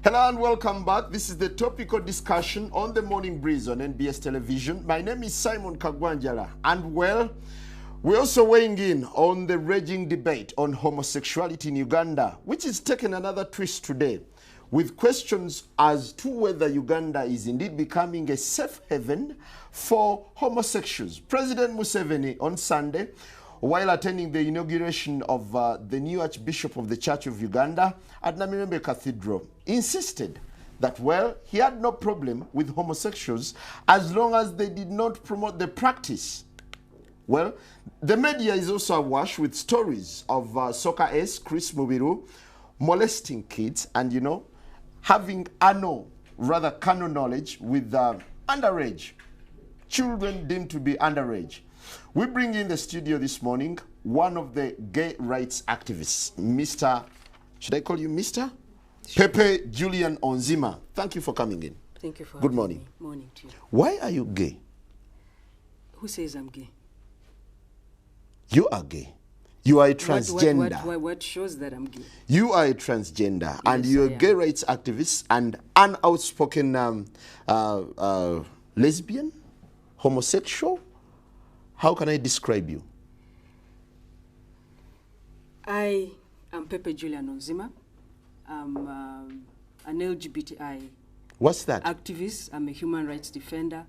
Hello and welcome back. This is the topical discussion on the Morning Breeze on NBS Television. My name is Simon Kagwanjala, and well, we're also weighing in on the raging debate on homosexuality in Uganda, which is taking another twist today, with questions as to whether Uganda is indeed becoming a safe haven for homosexuals. President Museveni on Sunday, while attending the inauguration of the new Archbishop of the Church of Uganda at Namirembe Cathedral, insisted that, well, he had no problem with homosexuals as long as they did not promote the practice. Well, the media is also awash with stories of soccer ace Chris Mubiru molesting kids and, you know, having carnal knowledge with underage children deemed to be underage. We bring in the studio this morning one of the gay rights activists, Mr. Should I call you Mr? Sure. Pepe Julian Onzima. Thank you for coming in. Thank you for Good having morning. me. Morning to you. Why are you gay? Who says I'm gay? You are gay. You are a transgender. What shows that I'm gay? You are a transgender, yes, and you're a gay rights activist and an outspoken lesbian, homosexual. How can I describe you? I am Pepe Julian Onzima. I'm an LGBTI What's that? activist. I'm a human rights defender.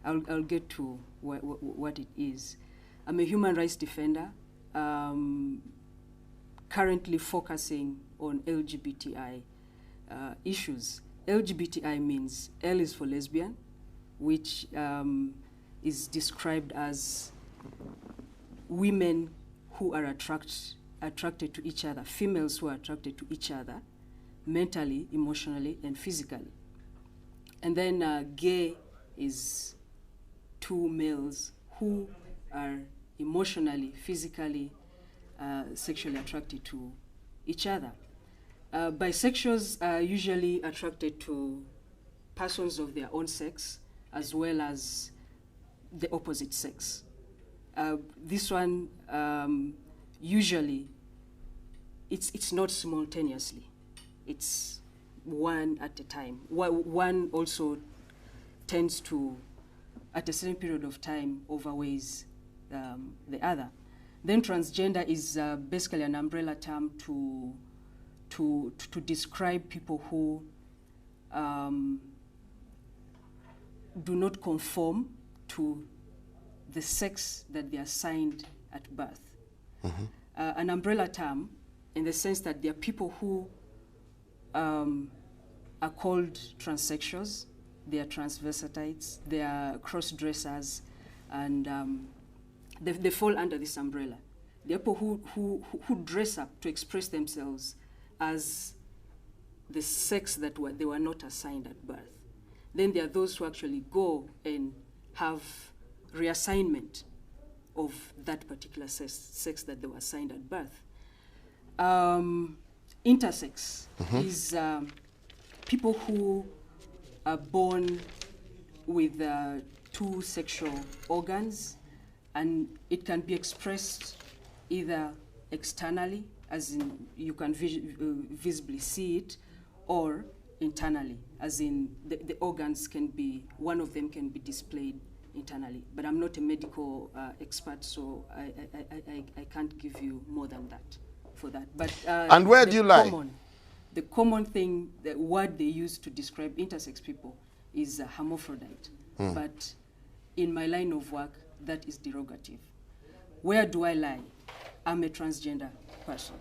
I'll get to what it is. I'm a human rights defender, currently focusing on LGBTI issues. LGBTI means L is for lesbian, which is described as women who are attracted to each other, females who are attracted to each other, mentally, emotionally, and physically. And then gay is two males who are emotionally, physically, sexually attracted to each other. Bisexuals are usually attracted to persons of their own sex as well as the opposite sex. This one, usually, it's not simultaneously. It's one at a time. One also tends to, at a certain period of time, overweighs the other. Then transgender is basically an umbrella term to describe people who do not conform to the sex that they are assigned at birth. Mm-hmm. An umbrella term in the sense that there are people who are called transsexuals, they are transvestites, they are cross-dressers, and they fall under this umbrella. There are people who dress up to express themselves as the sex that they were not assigned at birth. Then there are those who actually go and have reassignment of that particular sex that they were assigned at birth. Intersex is people who are born with two sexual organs, and it can be expressed either externally, as in you can visibly see it, or internally, as in the organs can be, one of them can be displayed internally. But I'm not a medical expert, so I can't give you more than that for that. But and where do you lie? The common thing, the word they use to describe intersex people is hermaphrodite. But in my line of work, that is derogative. Where do I lie? I'm a transgender person.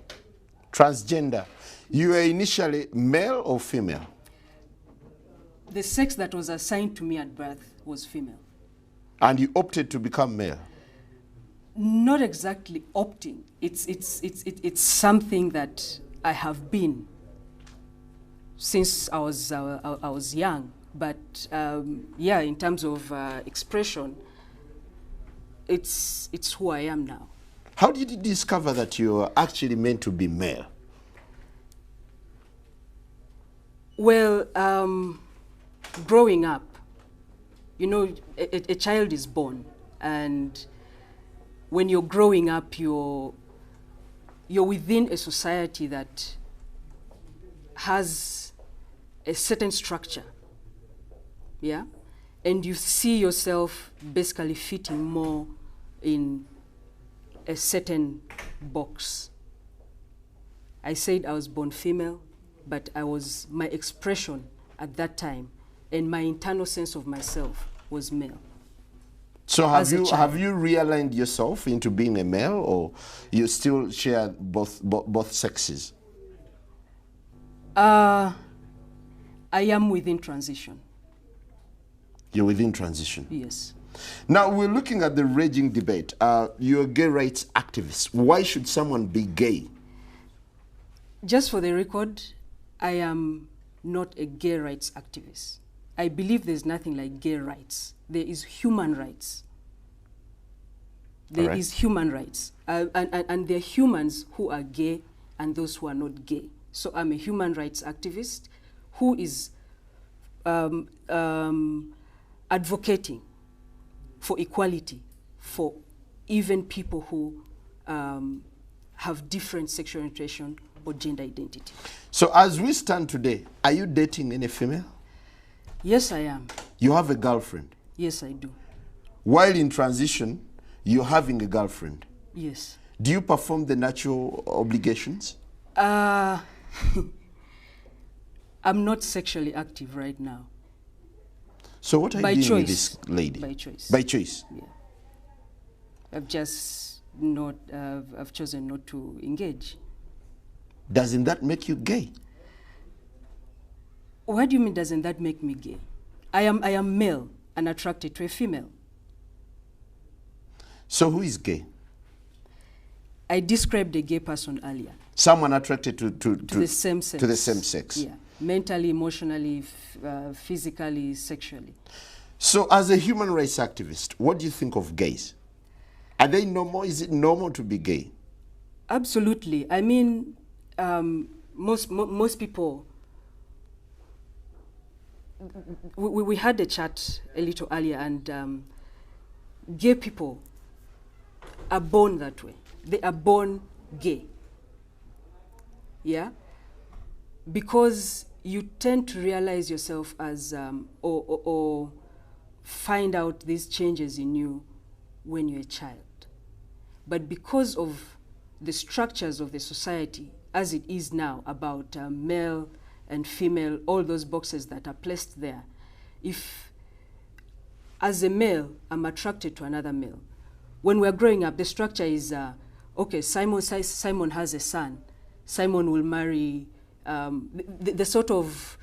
Transgender. You were initially male or female? The sex that was assigned to me at birth was female. And you opted to become male? Not exactly opting. It's something that I have been since I was young. But yeah, in terms of expression, it's who I am now. How did you discover that you were actually meant to be male? Well, growing up, you know, a child is born, and when you're growing up, you're within a society that has a certain structure, yeah? And you see yourself basically fitting more in a certain box. I said I was born female, but my expression at that time and my internal sense of myself was male. So have you realigned yourself into being a male, or you still share both sexes? I am within transition. You're within transition? Yes. Now, we're looking at the raging debate. You're a gay rights activist. Why should someone be gay? Just for the record, I am not a gay rights activist. I believe there's nothing like gay rights. There is human rights. There is human rights. And there are humans who are gay and those who are not gay. So I'm a human rights activist who is advocating for equality for even people who have different sexual orientation or gender identity. So as we stand today, are you dating any female? Yes, I am. You have a girlfriend? Yes, I do. While in transition, you're having a girlfriend? Yes. Do you perform the natural obligations? I'm not sexually active right now. So what are you doing with this lady? By choice. By choice? Yeah. I've just not, I've chosen not to engage. Doesn't that make you gay? What do you mean, doesn't that make me gay? I am male and attracted to a female. So who is gay? I described a gay person earlier. Someone attracted to the same sex. To the same sex. Yeah. Mentally, emotionally, physically, sexually. So as a human rights activist, what do you think of gays? Are they normal? Is it normal to be gay? Absolutely. I mean, most people, we had a chat a little earlier, and gay people are born that way. They are born gay. Yeah? Because you tend to realize yourself as, or find out these changes in you when you're a child. But because of the structures of the society as it is now about male and female, all those boxes that are placed there, if as a male I'm attracted to another male, when we're growing up, the structure is, okay, Simon has a son. Simon will marry, they sort of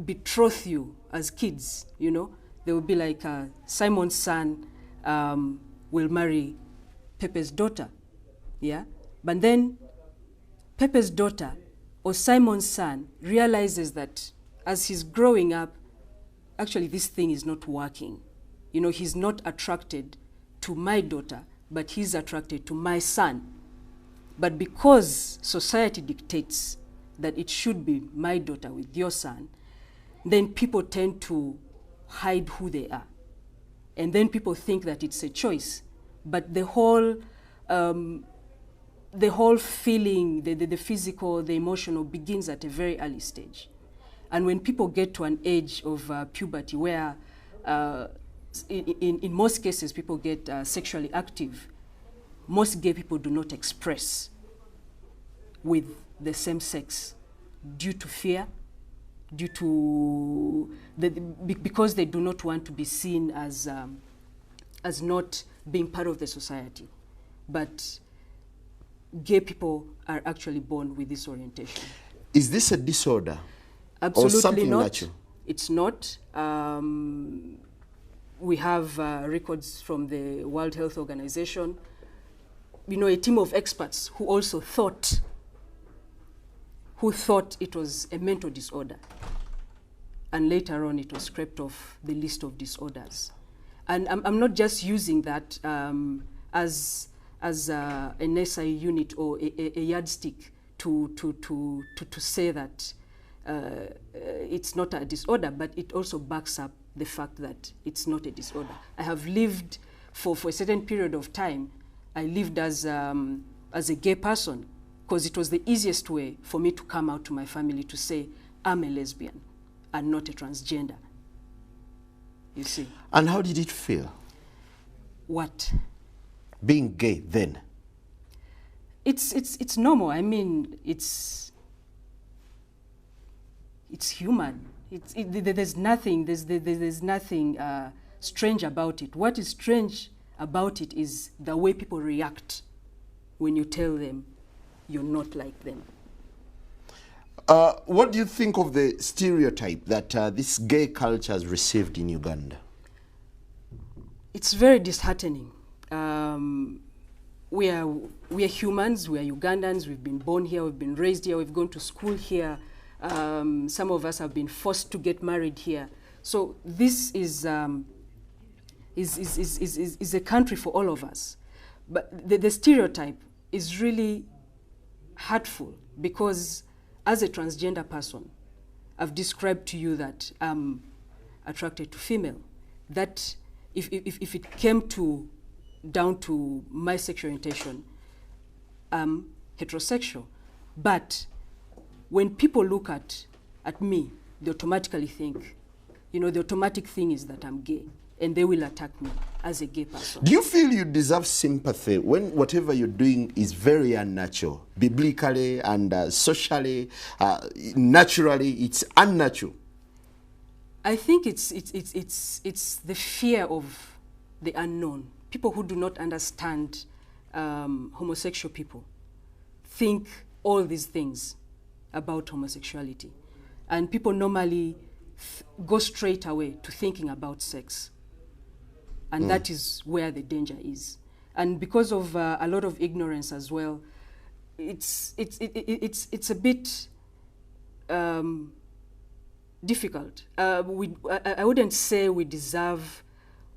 betroth you as kids, you know? They will be like, Simon's son will marry Pepe's daughter, yeah? But then Pepe's daughter or Simon's son realizes that as he's growing up, actually this thing is not working. You know, he's not attracted to my daughter, but he's attracted to my son. But because society dictates that it should be my daughter with your son, then people tend to hide who they are. And then people think that it's a choice. But the whole feeling, the physical, the emotional begins at a very early stage. And when people get to an age of puberty where in most cases people get sexually active, most gay people do not express with the same sex due to fear, due to because they do not want to be seen as not being part of the society. But gay people are actually born with this orientation. Is this a disorder? Absolutely or something not. Natural? It's not. We have records from the World Health Organization. You know, a team of experts who also thought it was a mental disorder. And later on, it was scraped off the list of disorders. And I'm not just using that as an SI unit or a yardstick to say that it's not a disorder, but it also backs up the fact that it's not a disorder. I have lived for a certain period of time. I lived as a gay person because it was the easiest way for me to come out to my family to say, I'm a lesbian. and not a transgender. You see. And how did it feel? What? Being gay then? It's normal. I mean, it's human. There's nothing strange about it. What is strange about it is the way people react when you tell them you're not like them. What do you think of the stereotype that this gay culture has received in Uganda? It's very disheartening. We are humans, we are Ugandans, we've been born here, we've been raised here, we've gone to school here. Some of us have been forced to get married here. So this is a country for all of us. But the stereotype is really hurtful because as a transgender person, I've described to you that I'm attracted to female. That if it came down to my sexual orientation, I'm heterosexual. But when people look at me, they automatically think, the automatic thing is that I'm gay, and they will attack me as a gay person. Do you feel you deserve sympathy when whatever you're doing is very unnatural, biblically and socially, naturally, it's unnatural? I think it's the fear of the unknown. People who do not understand homosexual people think all these things about homosexuality. And people normally go straight away to thinking about sex. And that is where the danger is. And because of a lot of ignorance as well, it's a bit difficult. I wouldn't say we deserve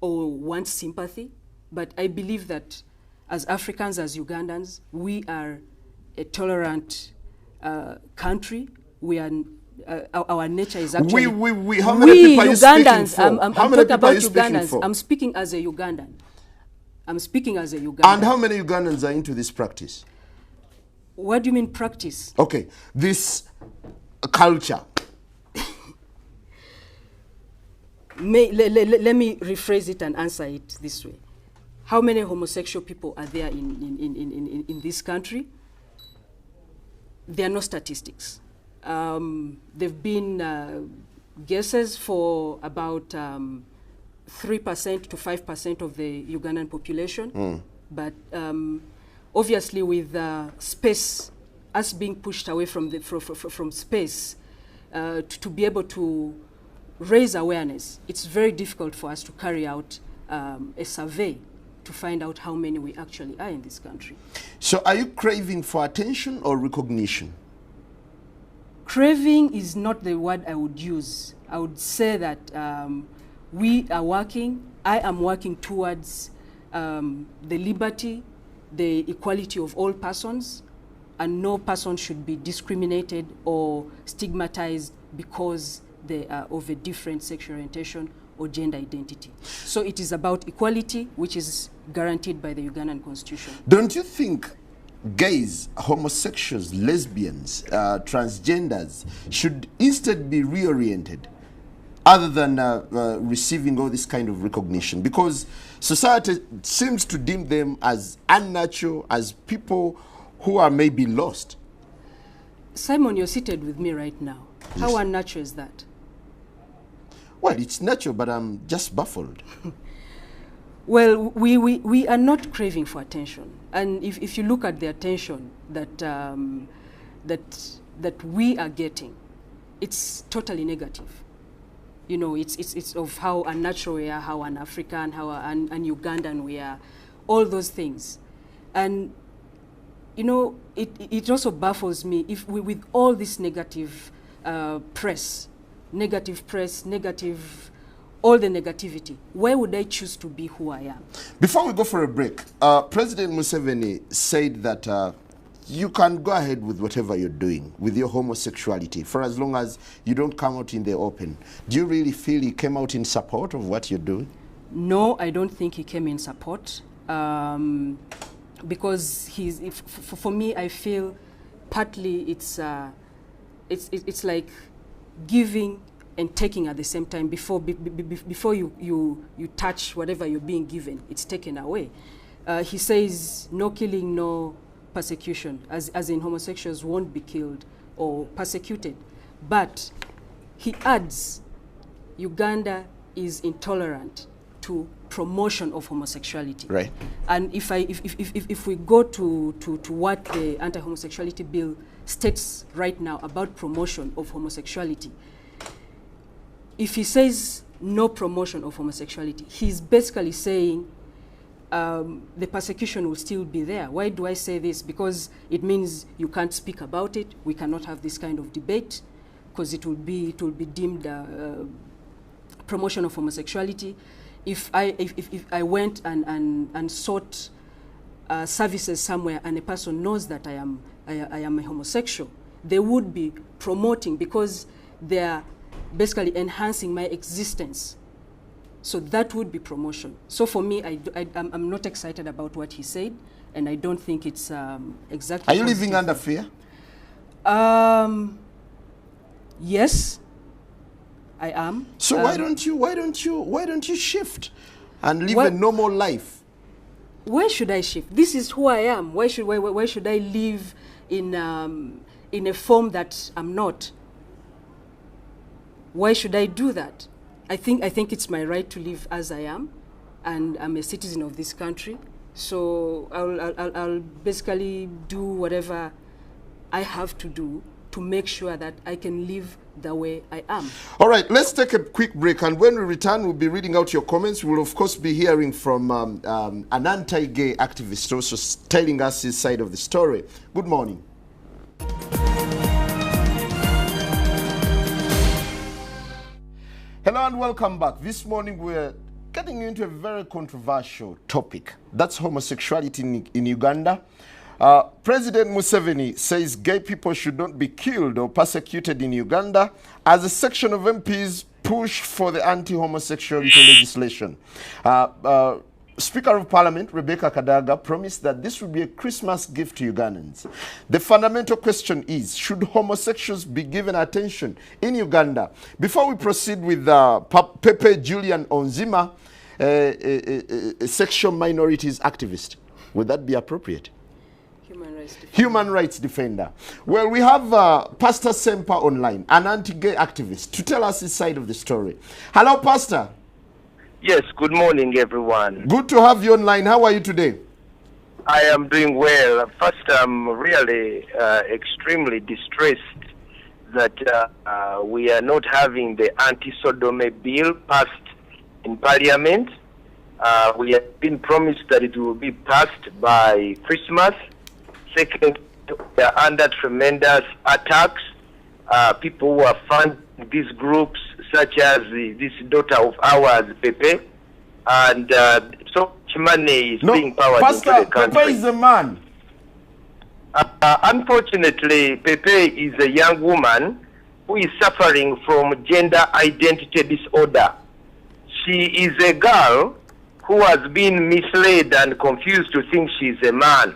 or want sympathy, but I believe that as Africans, as Ugandans, we are a tolerant country. We are our nature is actually how many people are you Ugandans. speaking for? I'm How many talking people about are you speaking Ugandans. for? I'm speaking as a Ugandan. I'm speaking as a Ugandan. And how many Ugandans are into this practice? What do you mean practice? Okay, this culture. Let me rephrase it and answer it this way. How many homosexual people are there in this country? There are no statistics. There have been guesses for about 3% to 5% of the Ugandan population. But obviously with space, us being pushed away from space, to be able to raise awareness, it's very difficult for us to carry out a survey to find out how many we actually are in this country. So are you craving for attention or recognition? Craving is not the word I would use. I would say that we are working, I am working towards the liberty, the equality of all persons, and no person should be discriminated or stigmatized because they are of a different sexual orientation or gender identity. So it is about equality, which is guaranteed by the Ugandan Constitution. Don't you think gays, homosexuals, lesbians, transgenders should instead be reoriented other than receiving all this kind of recognition? Because society seems to deem them as unnatural, as people who are maybe lost. Simon, you're seated with me right now. Yes. How unnatural is that? Well, it's natural, but I'm just baffled. Well, we are not craving for attention. And if you look at the attention that, that we are getting, it's totally negative. You know, it's of how unnatural we are, how un-African, how un-Ugandan we are, all those things. And, you know, it also baffles me if we, with all this negative press, all the negativity, why would I choose to be who I am? Before we go for a break, President Museveni said that you can go ahead with whatever you're doing with your homosexuality for as long as you don't come out in the open. Do you really feel he came out in support of what you're doing? No, I don't think he came in support because for me, I feel partly it's like giving and taking at the same time before you touch whatever you're being given. It's taken away. He says no killing, no persecution, as in homosexuals won't be killed or persecuted. But he adds Uganda is intolerant to promotion of homosexuality. Right. And if we go to what the anti-homosexuality bill states right now about promotion of homosexuality, if he says no promotion of homosexuality, he's basically saying the persecution will still be there. Why do I say this? Because it means you can't speak about it. We cannot have this kind of debate because it will be deemed promotion of homosexuality. If I went and sought services somewhere and a person knows that I am a homosexual, they would be promoting because they are basically enhancing my existence. So that would be promotion. So for me, I'm not excited about what he said, and I don't think it's exactly. Are you living under fear? Yes, I am. So why don't you shift and live a normal life? Where should I shift? This is who I am. Why should I live in a form that I'm not? Why should I do that? I think it's my right to live as I am, and I'm a citizen of this country. So I'll basically do whatever I have to do to make sure that I can live the way I am. All right, let's take a quick break, and when we return, we'll be reading out your comments. We'll, of course, be hearing from an anti-gay activist also telling us his side of the story. Good morning. Hello and welcome back. This morning we're getting into a very controversial topic. That's homosexuality in Uganda. President Museveni says gay people should not be killed or persecuted in Uganda as a section of MPs push for the anti-homosexuality legislation. Speaker of Parliament, Rebecca Kadaga, promised that this would be a Christmas gift to Ugandans. The fundamental question is, should homosexuals be given attention in Uganda? Before we proceed with Pepe Julian Onzima, a sexual minorities activist, would that be appropriate? Human rights defender. Well, we have Pastor Sempa online, an anti-gay activist, to tell us his side of the story. Hello, Pastor. Yes, good morning, everyone. Good to have you online. How are you today? I am doing well. First, I'm really extremely distressed that we are not having the anti-sodomy bill passed in Parliament. We have been promised that it will be passed by Christmas. Second, we are under tremendous attacks. People who are funding these groups, such as this daughter of ours, Pepe, and so much money is being powered into the country. Pepe is a man. Unfortunately, Pepe is a young woman who is suffering from gender identity disorder. She is a girl who has been misled and confused to think she's a man.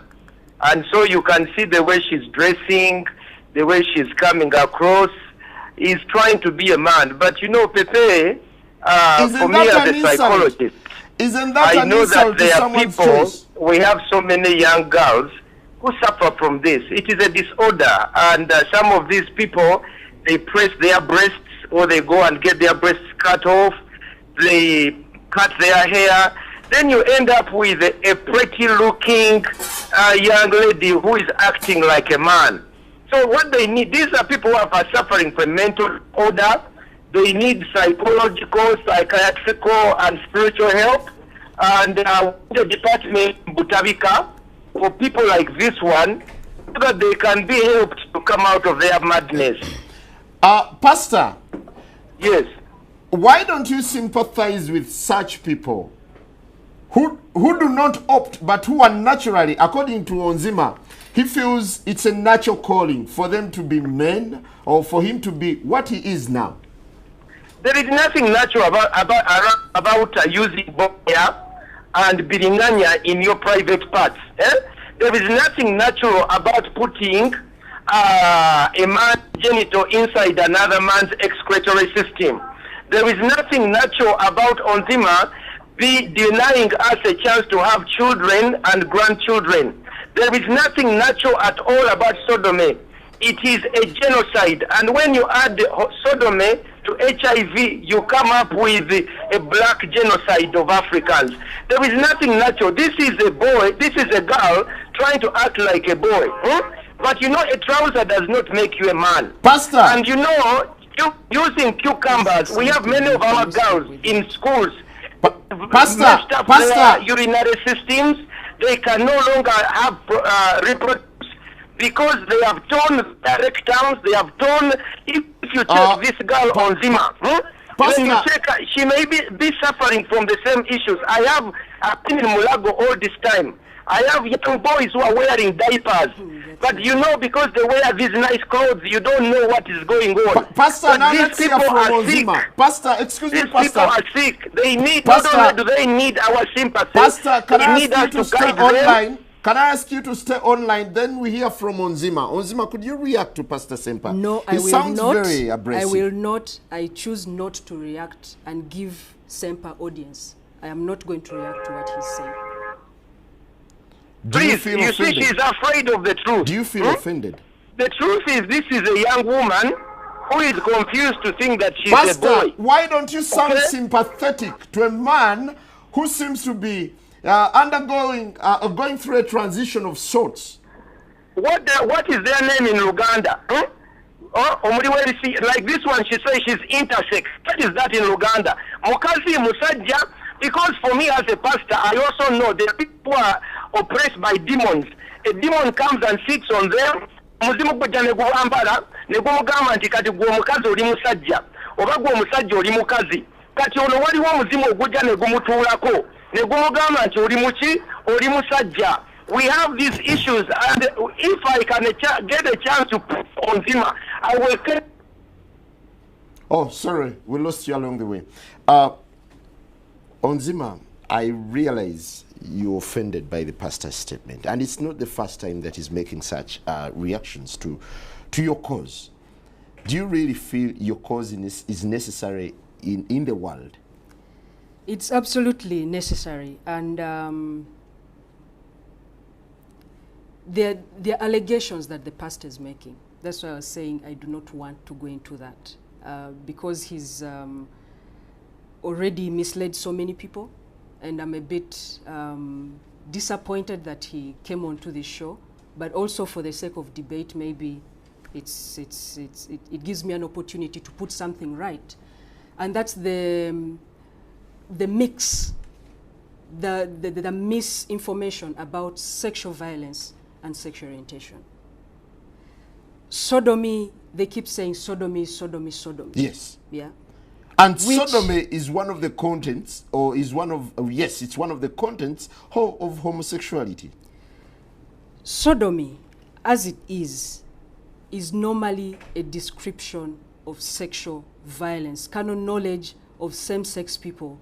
And so you can see the way she's dressing, the way she's coming across, is trying to be a man. But you know, Pepe, for me as a psychologist, I know that there are people, we have so many young girls who suffer from this. It is a disorder, and some of these people, they press their breasts, or they go and get their breasts cut off, they cut their hair. Then you end up with a pretty-looking young lady who is acting like a man. So what they need, these are people who are suffering from mental disorder. They need psychological, psychiatrical, and spiritual help. And the department, Butabika, for people like this one, so that they can be helped to come out of their madness. Pastor. Yes. Why don't you sympathize with such people who do not opt, but who are naturally, according to Onzima, he feels it's a natural calling for them to be men, or for him to be what he is now? There is nothing natural about using boya and biringanya in your private parts. There is nothing natural about putting a man's genital inside another man's excretory system. There is nothing natural about Onzima be denying us a chance to have children and grandchildren. There is nothing natural at all about sodomy. It is a genocide. And when you add sodomy to HIV, you come up with a black genocide of Africans. There is nothing natural. This is a boy, this is a girl trying to act like a boy. But you know, a trouser does not make you a man. Pastor! And you know, using cucumbers, we have many of our girls in schools. Pastor! Urinary systems, they can no longer have reproduce because they have torn their rectums, they have torn. If you check this girl on Zima, when you check, she may be suffering from the same issues. I've been in Mulago all this time. I have young boys who are wearing diapers. But you know, because they wear these nice clothes, you don't know what is going on. Pastor, now let's hear from Onzima. Pastor, excuse me, Pastor. These people are sick. They need, Pastor, not only do they need our sympathy, Pastor, can I need ask you us to to stay guide online? them. Can I ask you to stay online? Then we hear from Onzima. Onzima, could you react to Pastor Sempa? No, I He will sounds not. very abrasive. I will not. I choose not to react and give Sempa audience. I am not going to react to what he's saying. Do you Please, feel you offended? see, she's afraid of the truth. Do you feel offended? The truth is, this is a young woman who is confused to think that she's Pastor, a boy. why don't you sound Okay? sympathetic to a man who seems to be going through a transition of sorts? What is their name in Uganda? Like this one, she says she's intersex. What is that in Uganda? Mukazi Musajja, because for me as a pastor, I also know that people are oppressed by demons. A demon comes and sits on them. Muzimu kujja ne guwambala ne gumugamba nti kati gwe omukazi oli musajja oba gwe omusajja oli mukazi. Kati ono waliwo omuzimu ogujja ne gumutuulako ne gumugamba nti oli muki oli musajja. We have these issues, and if I can get a chance to put on Zima, I will. Oh, sorry, we lost you along the way. Onzima, I realize you're offended by the pastor's statement, and it's not the first time that he's making such reactions to your cause. Do you really feel your cause is necessary in the world? It's absolutely necessary, and there are allegations that the pastor is making. That's why I was saying I do not want to go into that because he's already misled so many people, and I'm a bit disappointed that he came onto this show. But also for the sake of debate, maybe it gives me an opportunity to put something right, and that's the mix, the misinformation about sexual violence and sexual orientation. Sodomy, they keep saying sodomy, sodomy, sodomy. Yes. Yeah. And sodomy is one of the contents, or is one of, yes, it's one of the contents of homosexuality. Sodomy, as it is normally a description of sexual violence, canon knowledge of same-sex people,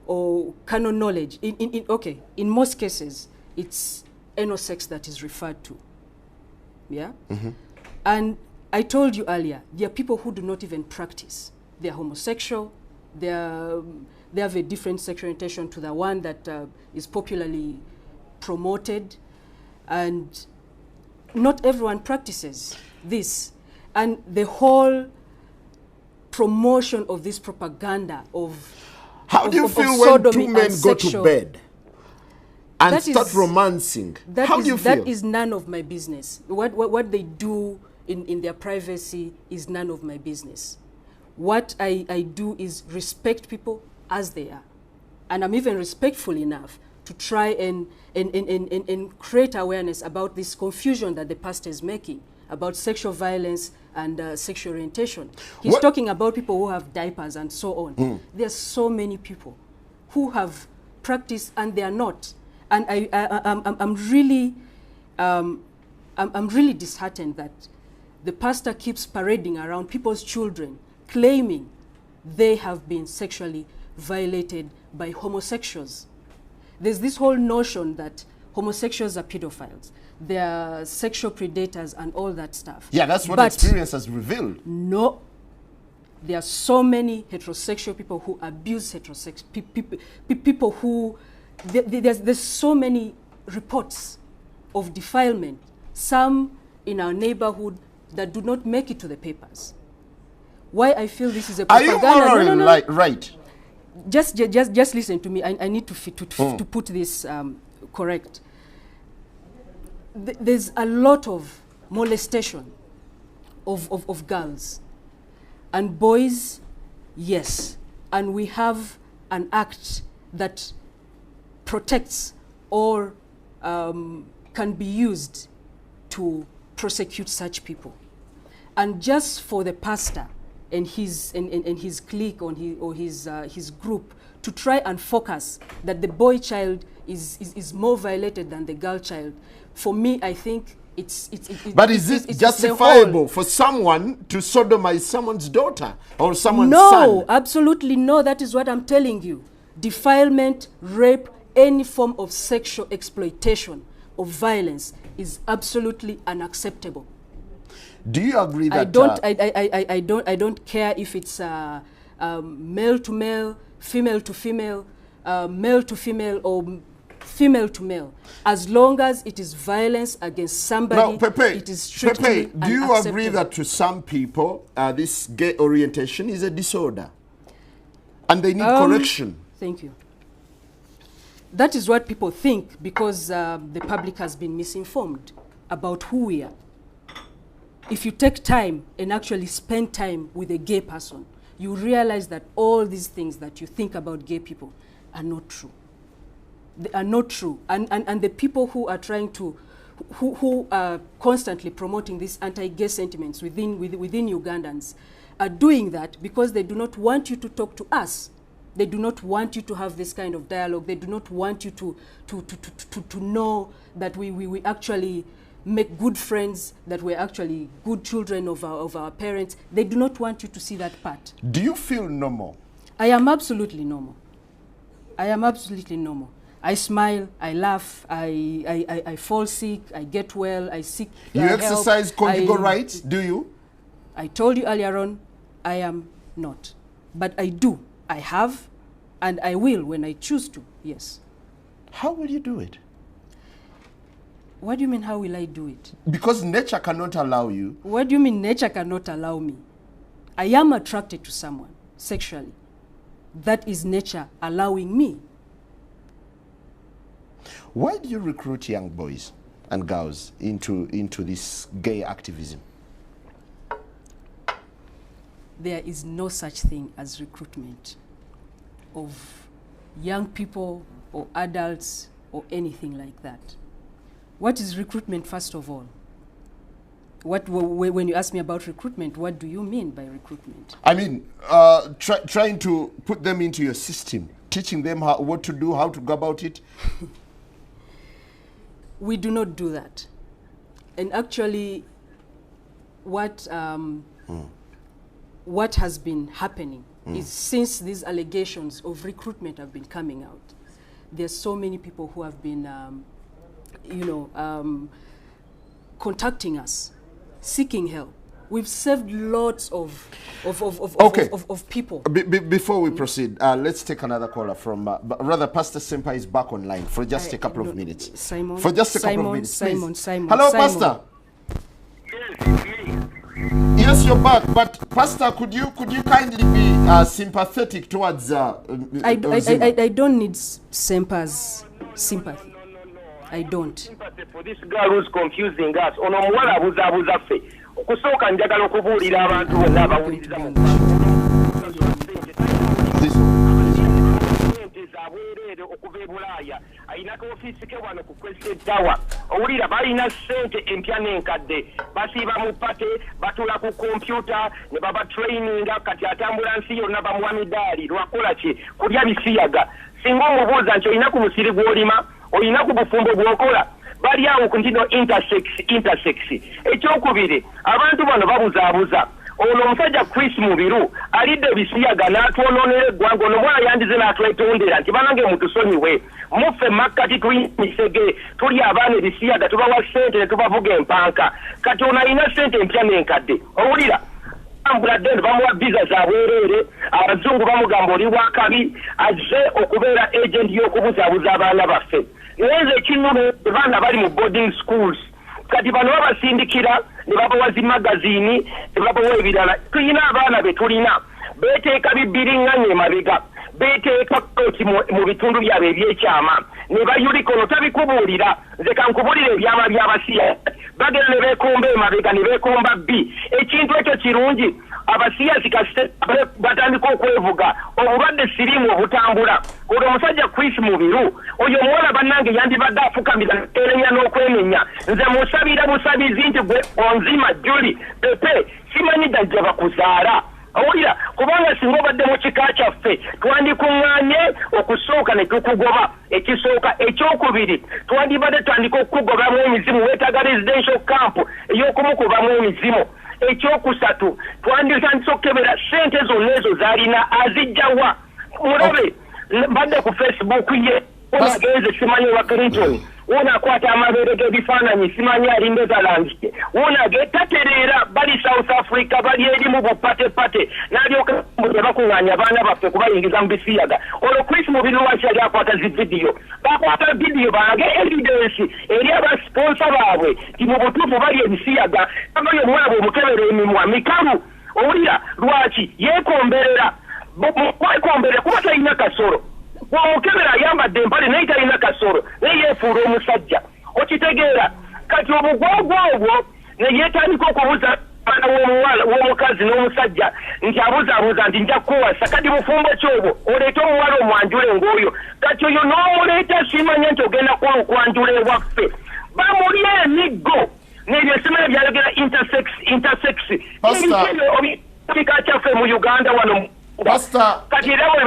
or canon knowledge. In most cases, it's anal sex that is referred to. Yeah? Mm-hmm. And I told you earlier, there are people who do not even practice. They're homosexual, they have a different sexual orientation to the one that is popularly promoted, and not everyone practices this. And the whole promotion of this propaganda of How do you feel when two men go to bed and start romancing? How do you feel? That is none of my business. What they do in their privacy is none of my business. What I do is respect people as they are. And I'm even respectful enough to try and create awareness about this confusion that the pastor is making about sexual violence and sexual orientation. He's talking about people who have diapers and so on. There are so many people who have practiced and they are not. And I'm really disheartened that the pastor keeps parading around people's children, claiming they have been sexually violated by homosexuals. There's this whole notion that homosexuals are pedophiles. They are sexual predators and all that stuff. Yeah, that's what But experience has revealed. no. There are so many heterosexual people who abuse heterosexual people who there's so many reports of defilement, some in our neighborhood that do not make it to the papers. Why I feel this is a propaganda? Are you morally right? Just listen to me. I need to put this correct. There's a lot of molestation of girls and boys, yes, and we have an act that protects or can be used to prosecute such people. And just for the pastor and his clique or his group to try and focus that the boy child is more violated than the girl child, for me, I think but is it justifiable for someone to sodomize someone's daughter or someone's son? No, absolutely no. That is what I'm telling you. Defilement, rape, any form of sexual exploitation or violence is absolutely unacceptable. Do you agree that I don't care if it's male to male, female to female, male to female, or female to male, as long as it is violence against somebody? Now, Pepe, it is strictly do you agree that to some people this gay orientation is a disorder and they need correction? Thank you. That is what people think because the public has been misinformed about who we are. If you take time and actually spend time with a gay person, you realize that all these things that you think about gay people are not true. They are not true. And the people who are trying to, who are constantly promoting these anti-gay sentiments within Ugandans are doing that because they do not want you to talk to us. They do not want you to have this kind of dialogue. They do not want you to know that we actually make good friends, that we're actually good children of our parents. They do not want you to see that part. Do you feel normal? I am absolutely normal. I am absolutely normal. I smile, I laugh, I fall sick, I get well, I seek You exercise conjugal rights, do you? I told you earlier on, I am not. But I do. I have, and I will when I choose to, yes. How will you do it? What do you mean, how will I do it? Because nature cannot allow you. What do you mean nature cannot allow me? I am attracted to someone sexually. That is nature allowing me. Why do you recruit young boys and girls into this gay activism? There is no such thing as recruitment of young people or adults or anything like that. What is recruitment, first of all? When you ask me about recruitment, what do you mean by recruitment? I mean, trying to put them into your system, teaching them what to do, how to go about it. We do not do that. And actually, what has been happening is since these allegations of recruitment have been coming out, there's so many people who have been, contacting us, seeking help. We've saved lots of people. Before we proceed, let's take another caller from, rather, Pastor Sempa is back online for just a couple of minutes. Simon. For just a couple of minutes, Simon. Hello, Simon. Pastor. Yes, you're back. But Pastor, could you kindly be sympathetic towards? I don't need Sempa's sympathy. I don't. Sympathy for this girl who's confusing us. Ono muwala abuzabuza ffe. Okusooka njagala okubuulira abantu bonna abawuliriza mu zabwereere okuva e Bulaaya ayinako ofiisi ke wano ku Crested Tower. Owulira balina ssente empya n'enkadde basiiba mu pate batula ku kompyuta ne baba traininga kati atambula nsi yonna bamuwa midaali lwakola ki kulya bisiyaga. Singa omubuuza nti olina ku musiri gw'olima olina ku bufumbo bw'okola bali awo ku ntino intersex. Ekyokubiri abantu bano babuzaabuza ono omusajja Chris Mubiru alidde bisiyaga n'atwononera eggwanga ono mwana yandize n'atwetondera nti banange mutusonyiwe muffe makkati tuli misege tuli abaana ebisiyaga tubawa ssente ne tubavuga empanka kati ono alina ssente empya n'enkadde owulira ambuladen bamuwa visa za bwereere abazungu bamugamba oli wakabi azze okubeera agent y'okubuzaabuza abaana baffe neze ekinunu baana bali mu boarding schools kati bano babasindikira ne babawa zi magazini ne babawa ebirala tulina abaana be tulina beeteeka bibiriŋŋanya emabega beeteeka kooti mu bitundu byabwe ebyekyama ne bayulika ono tabikubuulira nze kankubuulira ebyama by'abasiya bagenda ne beekomba emabega ne beekomba bbi ekintu ekyo kirungi abasiyazi kasite batandika okwevuga obulwadde siriimu obutambula olwo omusajja Chris Mubiru oyo omuwala bannange yandibadde afukamira erenya n'okwenenya nze musabira busabizi nti gwe onzima Juli Pepe simanyi dajja bakuzaala owulira kubanga singa obadde mu kika kyaffe twandikuŋŋaanye okusooka ne tukugoba ekisooka ekyokubiri twandibadde tandika okukugobamu emizimu weetaaga residential camp ey'okumukubamu emizimu ekyokusatu twanditandise okukebera ssente zonna ezo zaalina azijjawa mulabe mbadde ku Facebook ye onagenze simanyi wa Clinton wonakwata amabeere g'ebifaananyi simanyi ali Netherlands wonage tatereera bali South Africa bali eri mu bupatepate n'alyoka bakuŋŋaanya abaana baffe kubayingiza mu bisiyaga olwo Chris Mubiru lwaki yali akwata zi vidiyo bakwata vidiyo balage evidence eri abasponsa baabwe ti mu butuufu bali ebisiyaga abayo omwana bw'omukebera emimwa mikalu owulira lwaki yeekomberera mwekombere kuba talina kasoro bw'omukebera ayambadde empale naye talina kasoro naye yeefuula omusajja okitegeera kati obugwagwa obwo ne yeetandika okubuza abaana w'omukazi n'omusajja nti abuzaabuza nti nja kukuwasa kati bufumbo ki obwo oleete omuwala omwanjule ng'oyo kati oyo n'omuleeta simanya nti ogenda kuwa okwanjula ewaffe bamuli emiggo n'ebyo simanya byayogera intersex ebika kyaffe mu Uganda wano kati era bwe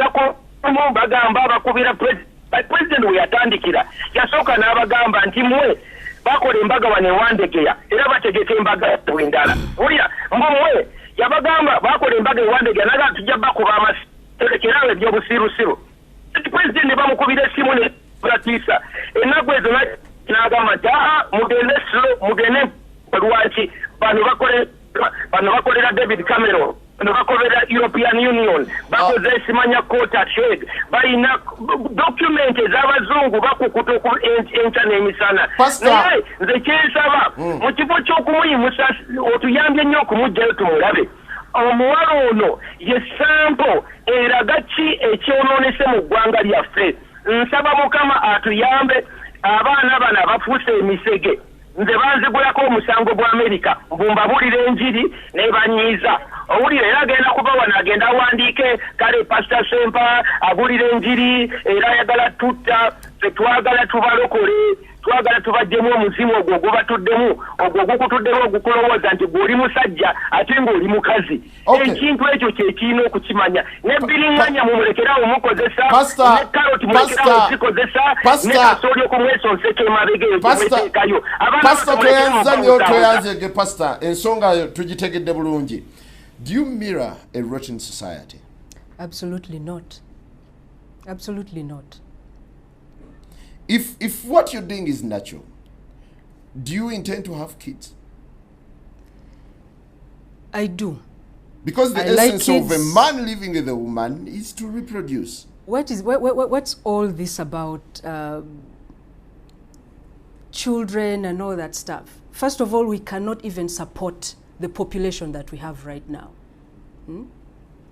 bagamba bakubira president we yatandikira yasooka n'abagamba nti mwe bakola embaga wanewandegea era bategeka embaga wendala ulya mbumwe yabagamba bakola embaga ewandegea naga tujja bakuba amasekerawe ebyobusirusiru president ne bamukubira essimu ne bratisa ennaku ezo n'agamba nti mugende slow mugende lwaki bano bakolera David Cameron no bakolera European Union bakoze simanya kota check balina document ez'abazungu bakukuta enkya n'emisana naye nze kyensaba mu kifo ky'okumuyimusa otuyambye nnyo okumugjayo tumulabe omuwala ono ye sampo eraga ki ekyonoonese mu ggwanga lyaffe nsaba Mukama atuyambe abaana bano abafuuse emisege nze banzigulako omusango gwa Amerika mbumbabuulira enjiri nebanyiiza owulira era agenda kuba wano agenda awandiike kale Pastor Sempa abulira enjiri era ayagala tutta tetwagala tubalokole twagala tubajjemu omuzimu ogwo gubatuddemu ogwo gukutuddemu ogukulowooza nti gw'oli musajja ate ng'oli mukazi ekintu ekyo kyekirina okukimanya nebiriŋŋanya mumulekerawo mukozesa ne karoti mulekerawo zikozesa ne kasooli okumwesonseka emabega ekyo toyanzege pastor ensonga tugitegedde bulungi. Do you mirror a rotten society? Absolutely not. Absolutely not. If what you're doing is natural, do you intend to have kids? I do. Because the essence of a man living with a woman is to reproduce. What's all this about children and all that stuff? First of all, we cannot even support the population that we have right now.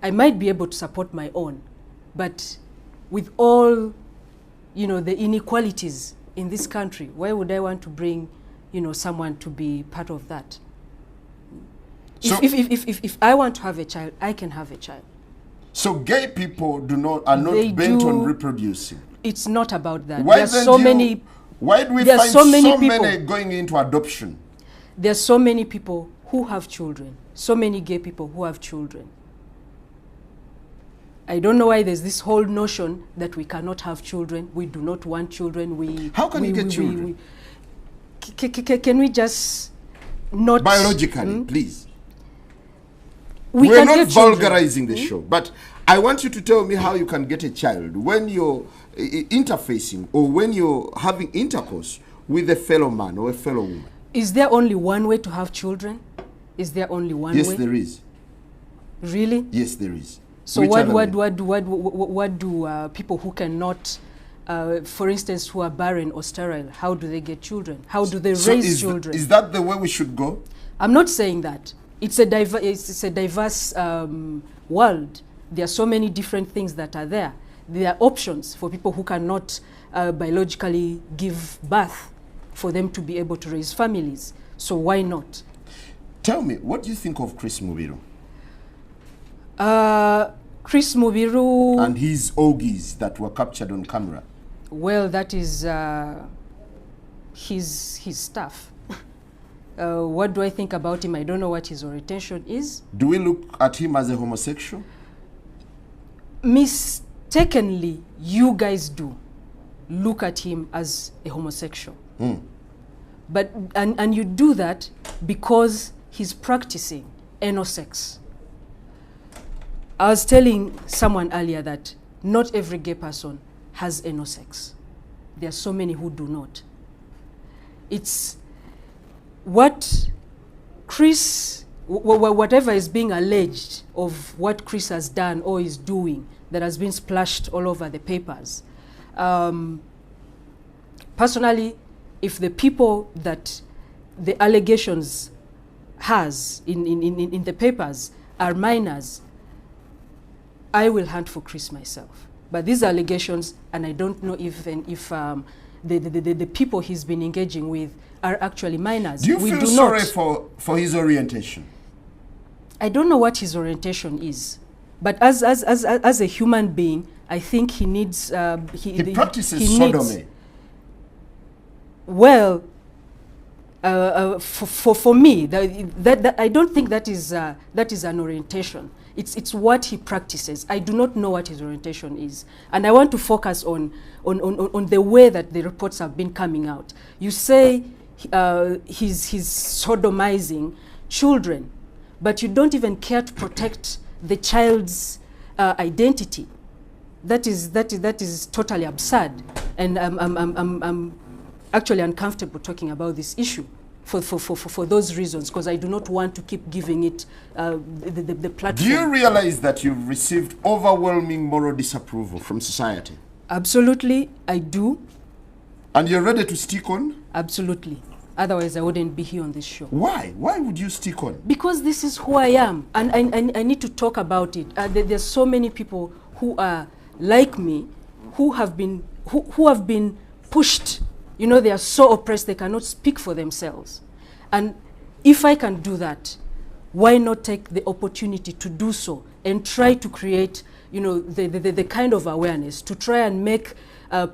I might be able to support my own, but with all, you know, the inequalities in this country, why would I want to bring, you know, someone to be part of that? So if I want to have a child, I can have a child. So gay people are not bent on reproducing. It's not about that. Why there are so many. Why do we find so many going into adoption? There are so many people who have children. So many gay people who have children. I don't know why there's this whole notion that we cannot have children. We do not want children. How can you get children? Can we just not... Biologically, please. We're can not get children. vulgarizing the show, but I want you to tell me how you can get a child when you're interfacing or when you're having intercourse with a fellow man or a fellow woman. Is there only one way to have children? Is there only one way? Yes, there is. Really? Yes, there is. So what do people who cannot, for instance, who are barren or sterile, how do they get children? How do they raise children? Is that the way we should go? I'm not saying that. It's a diverse world. There are so many different things that are there. There are options for people who cannot biologically give birth for them to be able to raise families. So why not? Tell me, what do you think of Chris Mubiru? Chris Mubiru... And his orgies that were captured on camera. Well, that is his stuff. What do I think about him? I don't know what his orientation is. Do we look at him as a homosexual? Mistakenly, you guys do look at him as a homosexual. But and you do that because he's practicing anal sex. I was telling someone earlier that not every gay person has anal sex. There are so many who do not. It's what Chris, whatever is being alleged of what Chris has done or is doing that has been splashed all over the papers. Personally, if the people that the allegations has in the papers are minors, I will hunt for Chris myself. But these allegations, and I don't know if the people he's been engaging with are actually minors. Do you feel sorry for his orientation? I don't know what his orientation is, but as a human being, I think he needs. He practices sodomy. Well, for me, that I don't think that is an orientation. It's what he practices. I do not know what his orientation is, and I want to focus on the way that the reports have been coming out. You say he's sodomizing children, but you don't even care to protect the child's identity. That is totally absurd, and I'm actually uncomfortable talking about this issue for those reasons, because I do not want to keep giving it the platform. Do you realize that you've received overwhelming moral disapproval from society? Absolutely, I do. And you're ready to stick on? Absolutely. Otherwise, I wouldn't be here on this show. Why? Why would you stick on? Because this is who I am, and I need to talk about it. There's so many people who are like me, who have been pushed. You know, they are so oppressed they cannot speak for themselves. And if I can do that, why not take the opportunity to do so and try to create, you know, the kind of awareness to try and make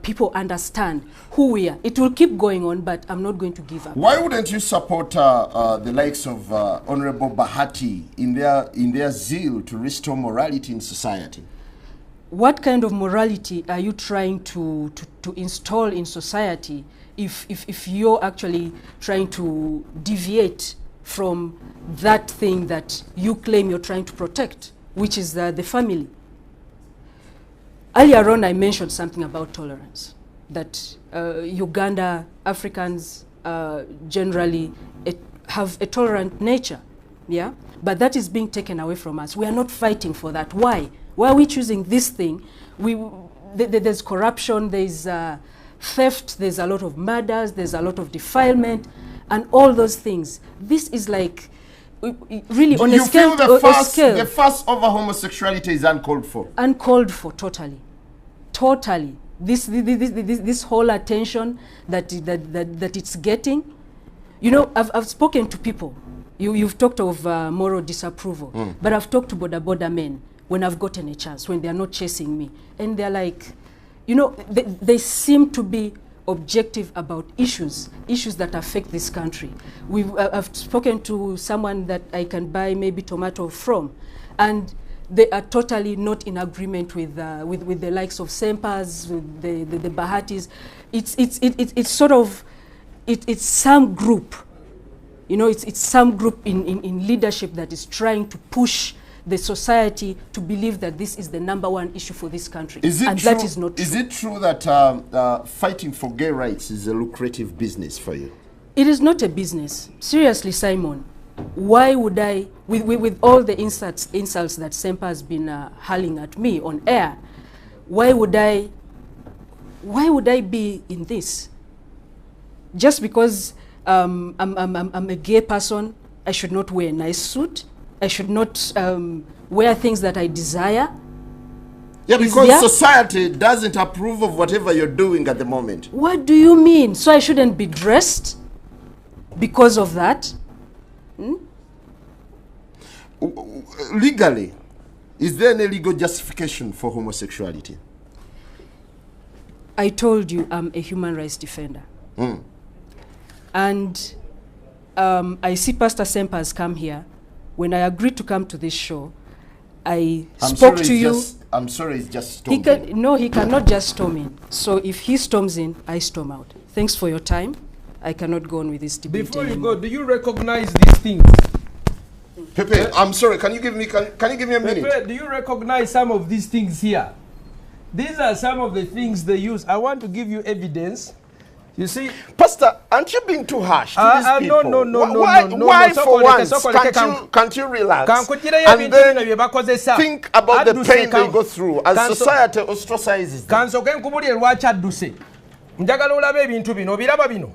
people understand who we are. It will keep going on, but I'm not going to give up. Why wouldn't you support the likes of Honorable Bahati in their zeal to restore morality in society? What kind of morality are you trying to install in society if you're actually trying to deviate from that thing that you claim you're trying to protect, which is the family? Earlier on, I mentioned something about tolerance, that Uganda, Africans generally have a tolerant nature, yeah? But that is being taken away from us. We are not fighting for that. Why? Why are we choosing this thing? There's corruption, there's theft, there's a lot of murders, there's a lot of defilement, and all those things. This is like, really on a scale. You feel the fuss over homosexuality is uncalled for? Uncalled for, totally. Totally. This whole attention that it's getting. You know, I've spoken to people. You've talked of moral disapproval, but I've talked to border men when I've gotten a chance, when they're not chasing me. And they're like, you know, they seem to be objective about issues that affect this country. I've spoken to someone that I can buy maybe tomato from, and they are totally not in agreement with the likes of Sempas, with the Bahatis. It's sort of, it's some group, you know, it's some group in leadership that is trying to push the society to believe that this is the #1 issue for this country. And true, that is not true. Is it true that fighting for gay rights is a lucrative business for you? It is not a business. Seriously, Simon, why would I, with all the insults that Sempa has been hurling at me on air, why would I be in this? Just because I'm a gay person, I should not wear a nice suit. I should not wear things that I desire. Yeah, because society doesn't approve of whatever you're doing at the moment. What do you mean? So I shouldn't be dressed because of that? Legally, is there any legal justification for homosexuality? I told you I'm a human rights defender. And I see Pastor Sempa has come here. When I agreed to come to this show, I spoke to you. I'm sorry, it's just storming. No, he cannot just storm in. So if he storms in, I storm out. Thanks for your time. I cannot go on with this debate Before anymore. you go, do you recognize these things? Pepe, I'm sorry, can you give me a minute? Pepe, do you recognize some of these things here? These are some of the things they use. I want to give you evidence. You see, Pastor, aren't you being too harsh to these people? No. Why for once can't you relax and then think about the pain they go through as society ostracizes them? Njagala olabe ebintu bino biraba bino.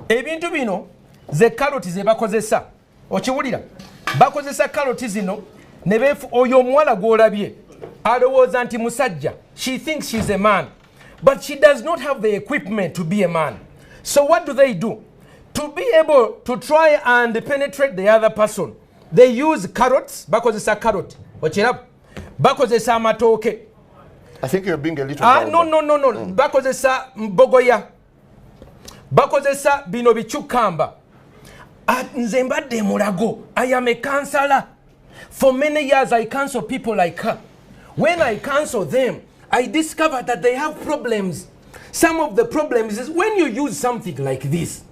Ebintu bino ze karoti ze bakozesa. Okiwulira? Bakozesa karoti zino ne befu oyo omuwala gw'olabye. Alowooza nti musajja. She thinks she's a man. But she does not have the equipment to be a man. So what do? To be able to try and penetrate the other person, they use carrots. Bakozesa carrot. Okiraba? Bakozesa amatooke. I think you're being a little no. Bakozesa mbogoya. Bakozesa bino bichukamba. Nze mbadde mulago. I am a counselor. For many years I counsel people like her. When I counsel them, I discover that they have problems. Some of the problems is when you use something like this.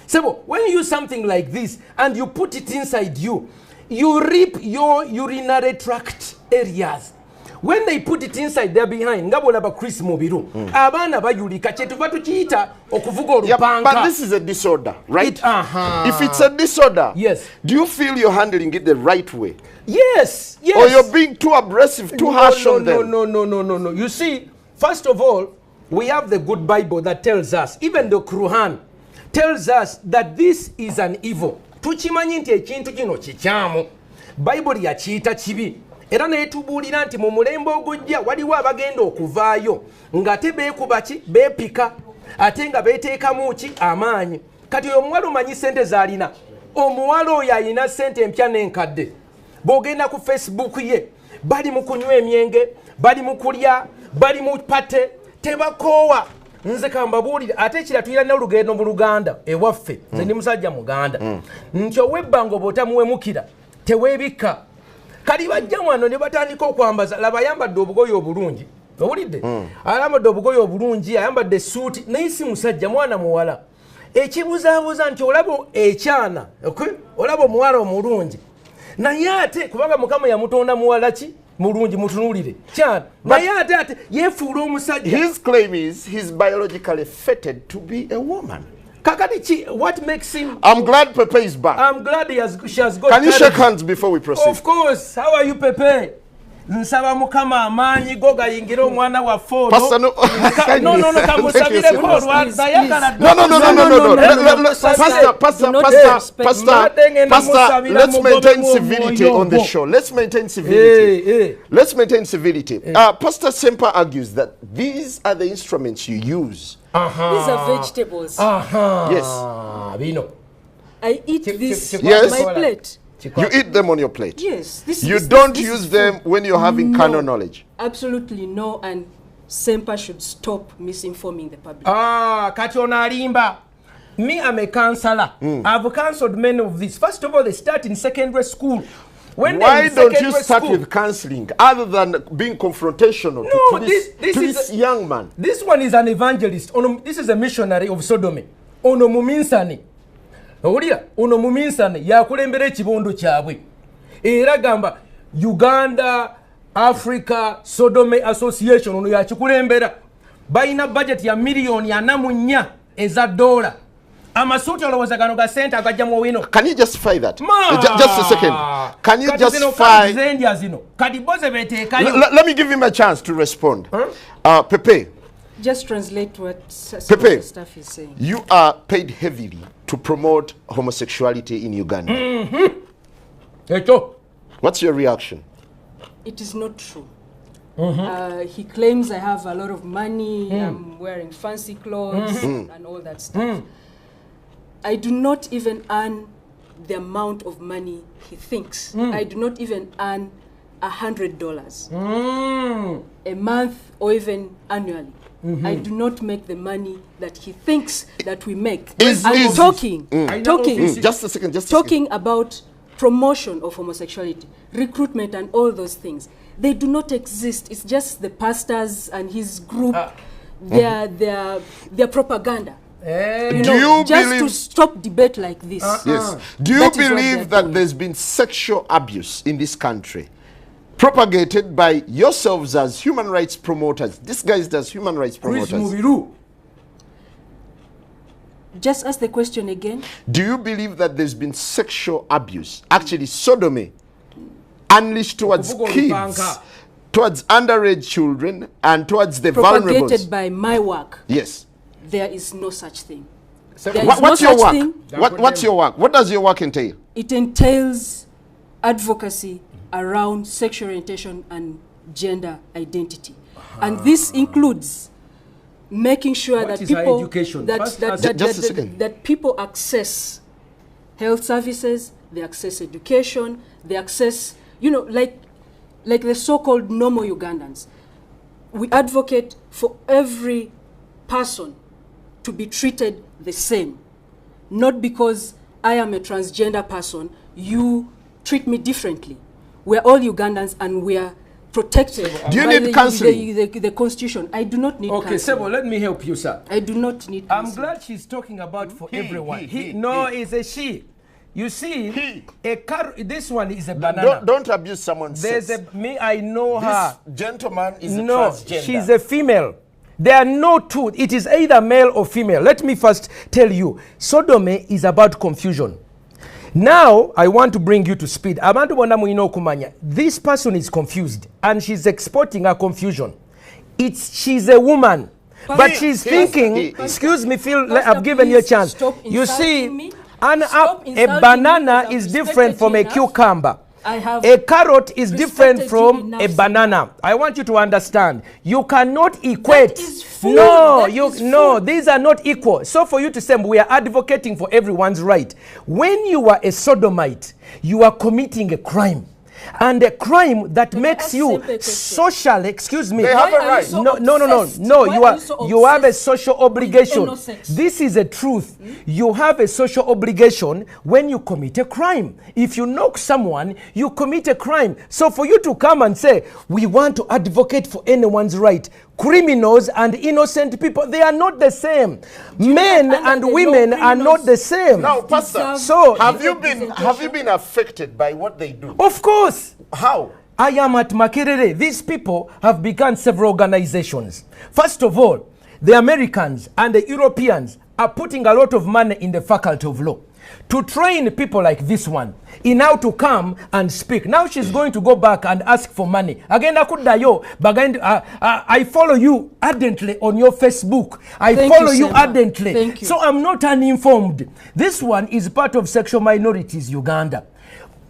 So when you use something like this and you put it inside you, you rip your urinary tract areas. When they put it inside there behind, ngabolaba Chris Mubiru. Abana bayulika chetuva tukiita okuvuga olupanga. But this is a disorder, right? If it's a disorder, yes. Do you feel you're handling it the right way? Yes. Or you're being too aggressive, too harsh on them? No. You see, first of all, we have the good Bible that tells us, even the Quran tells us that this is an evil. Tuchimanyi nti ekintu kino kikyamu. Bible yakiyita kibi. Era netubuulira nti mu mulembe ogujja waliwo abagenda okuvaayo ng'ate beekubaki beepika ate nga beeteekamu ki amaanyi. Kati oyo omuwala omanyi ssente z'alina. Omuwala oyo alina ssente empya n'enkadde. Bw'ogenda ku Facebook ye bali mu kunywa emyenge, bali mu kulya, bali mu pate, tebakoowa. Nze kambabuulire ate ekira tuyira n'olugendo mu Luganda ewaffe. Nze ndi musajja Muganda. Nti ow'ebbanga obwotamuwemukira teweebikka. Kali bajja wano ne batandika okwambaza laba ayambadde obugoye obulungi. Owulidde? Ayambadde obugoye obulungi, ayambadde suuti, naye si musajja mwana muwala. Ekibuzaabuza nti olaba ekyana, olaba omuwala omulungi. Naye ate kubanga Mukama yamutonda muwala ki? Mulungi mutunulire. Kyana. Naye ate yeefuula omusajja. His claim is he's biologically fated to be a woman. What makes him... I'm glad Pepe is back. I'm glad she has got... Can you shake hands before we proceed? Of course. How are you, Pepe? Nsaba Mukama amaanyi go gayingira omwana wa fono. Pastor, no. Kamusabire ko lwaza yakala. No. Pastor, let's maintain civility on the show. Let's maintain civility. Let's maintain civility. Pastor Sempa argues that these are the instruments you use. These are vegetables. Yes. Vino. I eat this on my plate. You eat them on your plate? Yes. You don't use them when you're having carnal knowledge? Absolutely no, and Sempa should stop misinforming the public. Kati onalimba. Me, I'm a counselor. I've counseled many of these. First of all, they start in secondary school. Why don't you start with counseling other than being confrontational to this young man? This one is an evangelist. This is a missionary of Sodomy. Ono muminsani. Owulira ono muminsani yakulembera ekibondo kyabwe. Era gamba Uganda Africa Sodomy Association ono yakikulembera balina budget ya miliyoni 44 eza dola. Amasuuti olowooza gano ga sente agajja mu wino. Can you justify that? Just a second. Can you justify? Let me give him a chance to respond. Pepe. Just translate what Pepe, stuff is saying. You are paid heavily to promote homosexuality in Uganda. What's your reaction? It is not true. He claims I have a lot of money, I'm wearing fancy clothes and all that stuff. I do not even earn the amount of money he thinks. I do not even earn $100 a month or even annually. I do not make the money that he thinks that we make. I'm talking just a second, about promotion of homosexuality, recruitment and all those things. They do not exist. It's just the pastors and his group, their propaganda. Just to stop debate like this. Yes. Do you believe that there's been sexual abuse in this country propagated by yourselves as human rights promoters? This guy does human rights promoters. Just ask the question again. Do you believe that there's been sexual abuse, actually sodomy, unleashed towards kids, towards underage children, and towards the vulnerable? Propagated by my work. Yes. There is no such thing. What's your work? What's your work? What does your work entail? It entails advocacy around sexual orientation and gender identity. And this includes making sure that people that people access health services, they access education, they access, like the so-called normal Ugandans. We advocate for every person to be treated the same. Not because I am a transgender person, you treat me differently. We're all Ugandans and we are protected by the Constitution. I do not need counseling. Okay, Sebo, let me help you, sir. I do not need counseling. I'm glad she's talking about for everyone. It's a she. You see, this one is a banana. Don't abuse someone's sex. I know her. This gentleman is a transgender. She's a female. There are no two. It is either male or female. Let me first tell you, sodomy is about confusion. Now, I want to bring you to speed. This person is confused and she's exporting her confusion. She's a woman, but she's thinking, excuse me, Phil, I've given you a chance. You see, a banana is different from a cucumber. A carrot is different from a banana. I want you to understand. You cannot equate. These are not equal. So for you to say we are advocating for everyone's right. When you are a sodomite, you are committing a crime. And a crime that makes you social, excuse me. They have a right. No. You have a social obligation. This is a truth. You have a social obligation when you commit a crime. If you knock someone, you commit a crime. So for you to come and say, we want to advocate for anyone's right, criminals and innocent people, they are not the same. Men and women are not the same. Now, Pastor, so have you been affected by what they do? Of course. How? I am at Makerere. These people have begun several organizations. First of all, the Americans and the Europeans are putting a lot of money in the faculty of law to train people like this one in how to come and speak. Now she's going to go back and ask for money. Again, I follow you ardently on your Facebook. I follow you ardently. Thank you. So I'm not uninformed. This one is part of Sexual Minorities Uganda.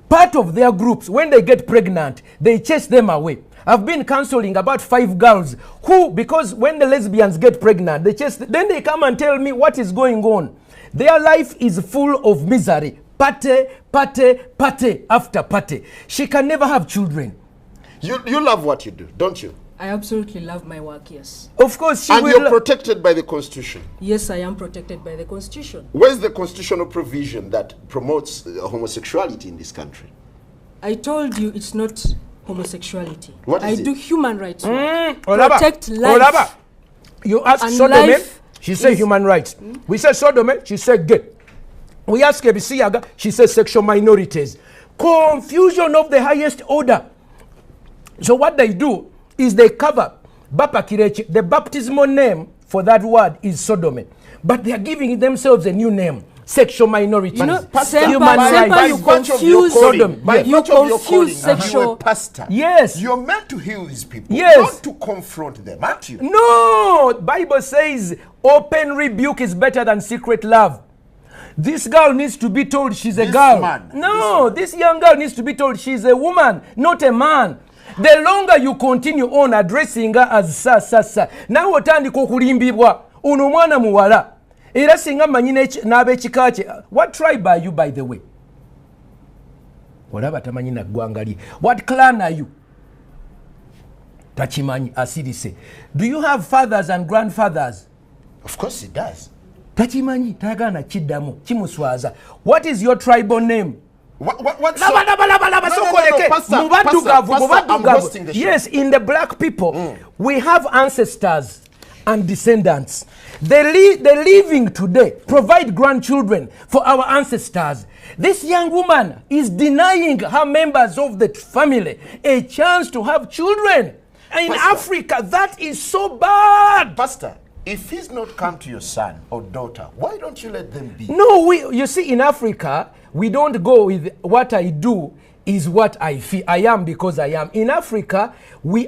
Part of their groups, when they get pregnant, they chase them away. I've been counseling about 5 girls who, because when the lesbians get pregnant, then they come and tell me what is going on. Their life is full of misery. Pate after pate. She can never have children. You love what you do, don't you? I absolutely love my work, yes. Of course. And you're protected by the Constitution. Yes, I am protected by the Constitution. Where's the constitutional provision that promotes homosexuality in this country? I told you it's not homosexuality. What is I it? do human rights. Protect life. You ask sodomy, she said human rights. We say sodomy, she said gay. We ask Ebisiyaga, she says sexual minorities. Confusion of the highest order. So what they do is they cover Bapa Kirechi. The baptismal name for that word is sodomy. But they are giving themselves a new name. Sexual minority. You know, human rights. you confuse Sodom. By you virtue of your calling, confuse you're a sexual. pastor. Yes. You're meant to heal these people, Yes. not to confront them, aren't you? No, Bible says open rebuke is better than secret love. This girl needs to be told she's a This girl. man, No, this young girl needs to be told she's a woman, not a man. The longer you continue on addressing her as sa, now otandika okulimbibwa ono mwana muwala. Era singa manyine n'ab'ekika kye. What tribe are you, by the way? Olaba tamanyi na ggwanga lye. What clan are you? Tachimanyi asirise. Do you have fathers and grandfathers? Of course it does. Tachimanyi tagana kiddamu kimuswaza. What is your tribal name? What's Laba, sokoleke. Mubaddugavu. I'm hosting the show. Yes, in the black people, we have ancestors and descendants. The living today provide grandchildren for our ancestors. This young woman is denying her members of the family a chance to have children. In Pastor, Africa, that is so bad. Pastor, if he's not come to your son or daughter, why don't you let them be? No, you see, in Africa, we don't go with what I do is what I feel. I am because I am. In Africa,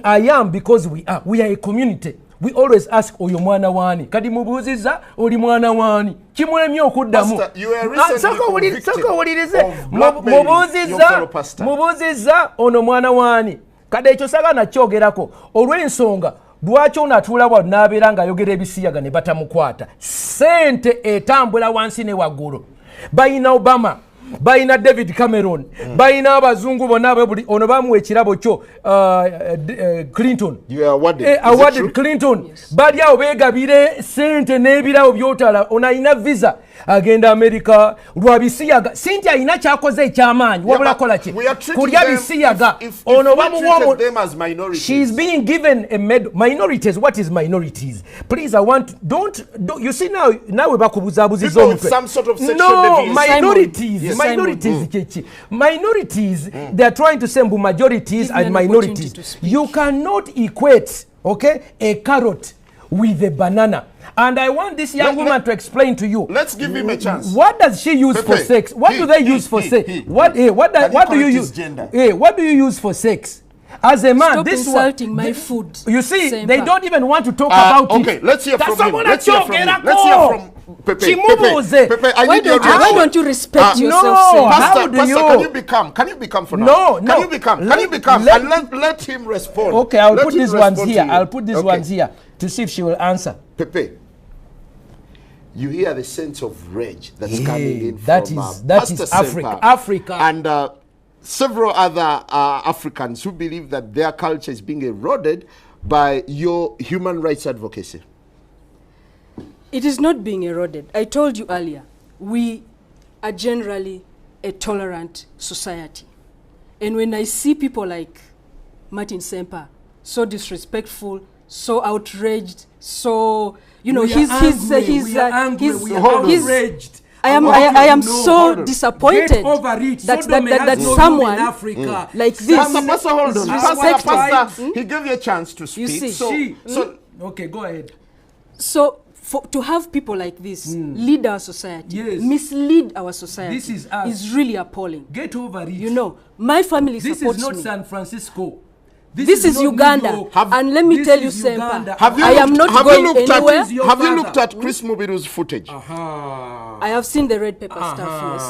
I am because we are. We are a community. We always ask, oyo mwana wani. Kadi mubuziza, oli mwana wani. Kimwemye okuddamu. Pastor, you were recently convicted of blackmailing your fellow pastor. Mubuziza, ono mwana wani. Kade ekyo sagana kyogerako. Olw'ensonga, lwaki onatuula bwa n'abeera ng'ayogera ebisiyaga ne batamukwata. Sente etambula wansi ne waggulu. Bayina Obama. Bayina David Cameron, bayina abazungu bonna buli ono bamuwa ekirabo kyo Clinton. You are awarded. Awarded Clinton. Yes. Bali awo beegabire sente n'ebirawo byotala ono alina visa agenda America lwabisiyaga. Cynthia alina kyakoze ekyamaanyi wabula kola ki kulya bisiyaga ono bamuwa. She's being given a medal. Minorities, what is minorities? Please, I want don't you see now we bakubuzaabuziza omutwe. Some sort of sexual deviation. Minorities. Yes. Minorities, they are trying to say majorities and minorities. You cannot equate, okay, a carrot with a banana. And I want this young woman to explain to you. Let's give him a chance. What does she use for sex? What do they use for sex? What do you use? What do you use for sex? As a man, stop this insulting my food. You see, they don't even want to talk about it. Okay, let's hear from him. Let's hear from Pepe. Why don't you respect yourself? No, Pastor, can you become for now? No. Can you become? And let him respond. Okay, I'll put these ones here. I'll put these ones here to see if she will answer. Pepe, you hear the sense of rage that's coming in that from that is Africa. And several other Africans who believe that their culture is being eroded by your human rights advocacy. It is not being eroded. I told you earlier, we are generally a tolerant society. And when I see people like Martin Semper, so disrespectful, so outraged, so, you know, he's outraged. I am so disappointed that someone like this. Pastor, hold on. Pastor, he gave you a chance to speak. You see, okay, go ahead. So, to have people like this lead our society, mislead our society, this is really appalling. Get over it. You know, my family supports me. This is not San Francisco. This is Uganda. And let me tell you, Semper, I am not going anywhere. Have you looked at Chris Mubiru's footage? I have seen the red pepper stuff, yes.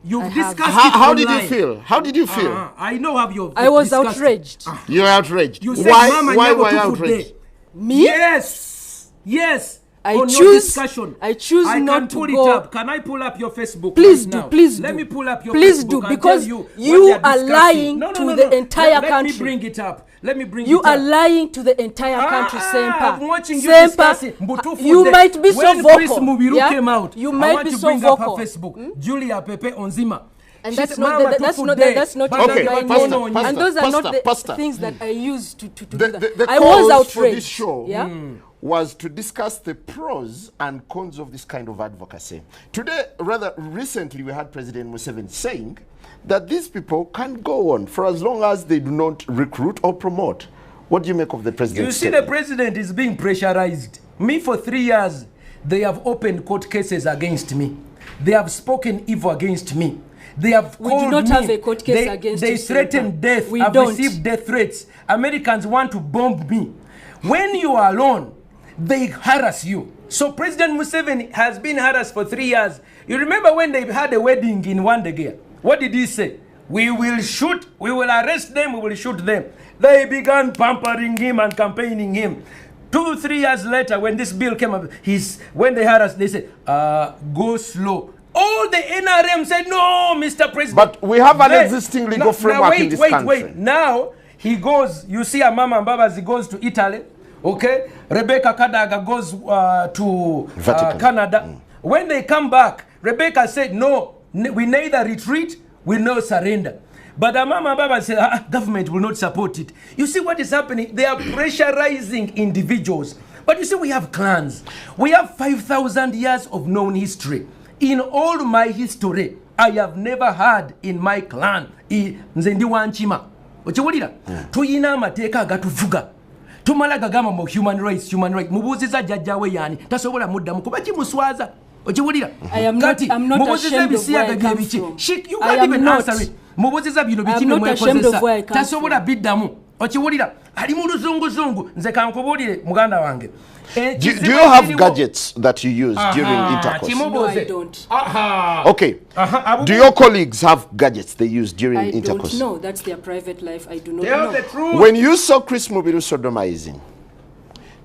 You've discussed it How did you feel? How did you feel? I know how you. I was outraged. You were outraged. You said, why were you outraged? Me? Yes. I choose not to pull go. It up. Can I pull up your Facebook? Please do. Please Let do. me pull up your please Facebook. do, and because you are lying to the entire country. Let me bring it up. You are lying to the entire country, Semper. I'm watching you discussing. You might be so vocal. When Chris Mubiru came out, you might be so vocal. I want to bring up her Facebook. Julia Pepe Onzima. And that's not my name. And those are not the things that I use to do that. I was outraged. For this show was to discuss the pros and cons of this kind of advocacy. Today, rather recently, we had President Museveni saying that these people can go on for as long as they do not recruit or promote. What do you make of the president? You see, the president is being pressurized. Me, for 3 years, they have opened court cases against me. They have spoken evil against me. They have We called do not me. have a court case against They you, threaten death. We I've don't. received death threats. Americans want to bomb me. When you are alone, they harass you. So President Museveni has been harassed for 3 years. You remember when they had a wedding in Wandegea? What did he say? We will shoot, we will arrest them, we will shoot them. They began pampering him and campaigning him. 2-3 years later, when this bill came up, when they harassed, they said, go slow. All the NRM said, no, Mr. President. But we have an existing legal framework in this country. Wait. Now, he goes, you see a Mama Mbabas, he goes to Italy, okay? Rebecca Kadaga goes to Canada. When they come back, Rebecca said, no, we neither retreat, we no surrender. But Mama Mbabas said, government will not support it. You see what is happening? They are pressurizing individuals. But you see, we have clans. We have 5,000 years of known history. In all my history, I have never had in my clan, nze ndi wanchima. Ochiwulira? Tuyina amateeka agatuvuga. Tumala gagamba mu human rights. Mubuuziza jjajjaawe yaani. Tasobola muddamu kuba kimuswaza. Ochiwulira? I'm not ashamed of where I come from. You can't even answer it. Mubuuziza bino biki bye mwekozesa. Tasobola biddamu. Ochiwulira? Ali mu luzunguzungu. Nze kankubuulire muganda wange. Do you have gadgets that you use during intercourse? No, I don't. Okay. Do your colleagues have gadgets they use during intercourse? I don't know. That's their private life. I do not know. The truth. When you saw Chris Mubiru sodomizing,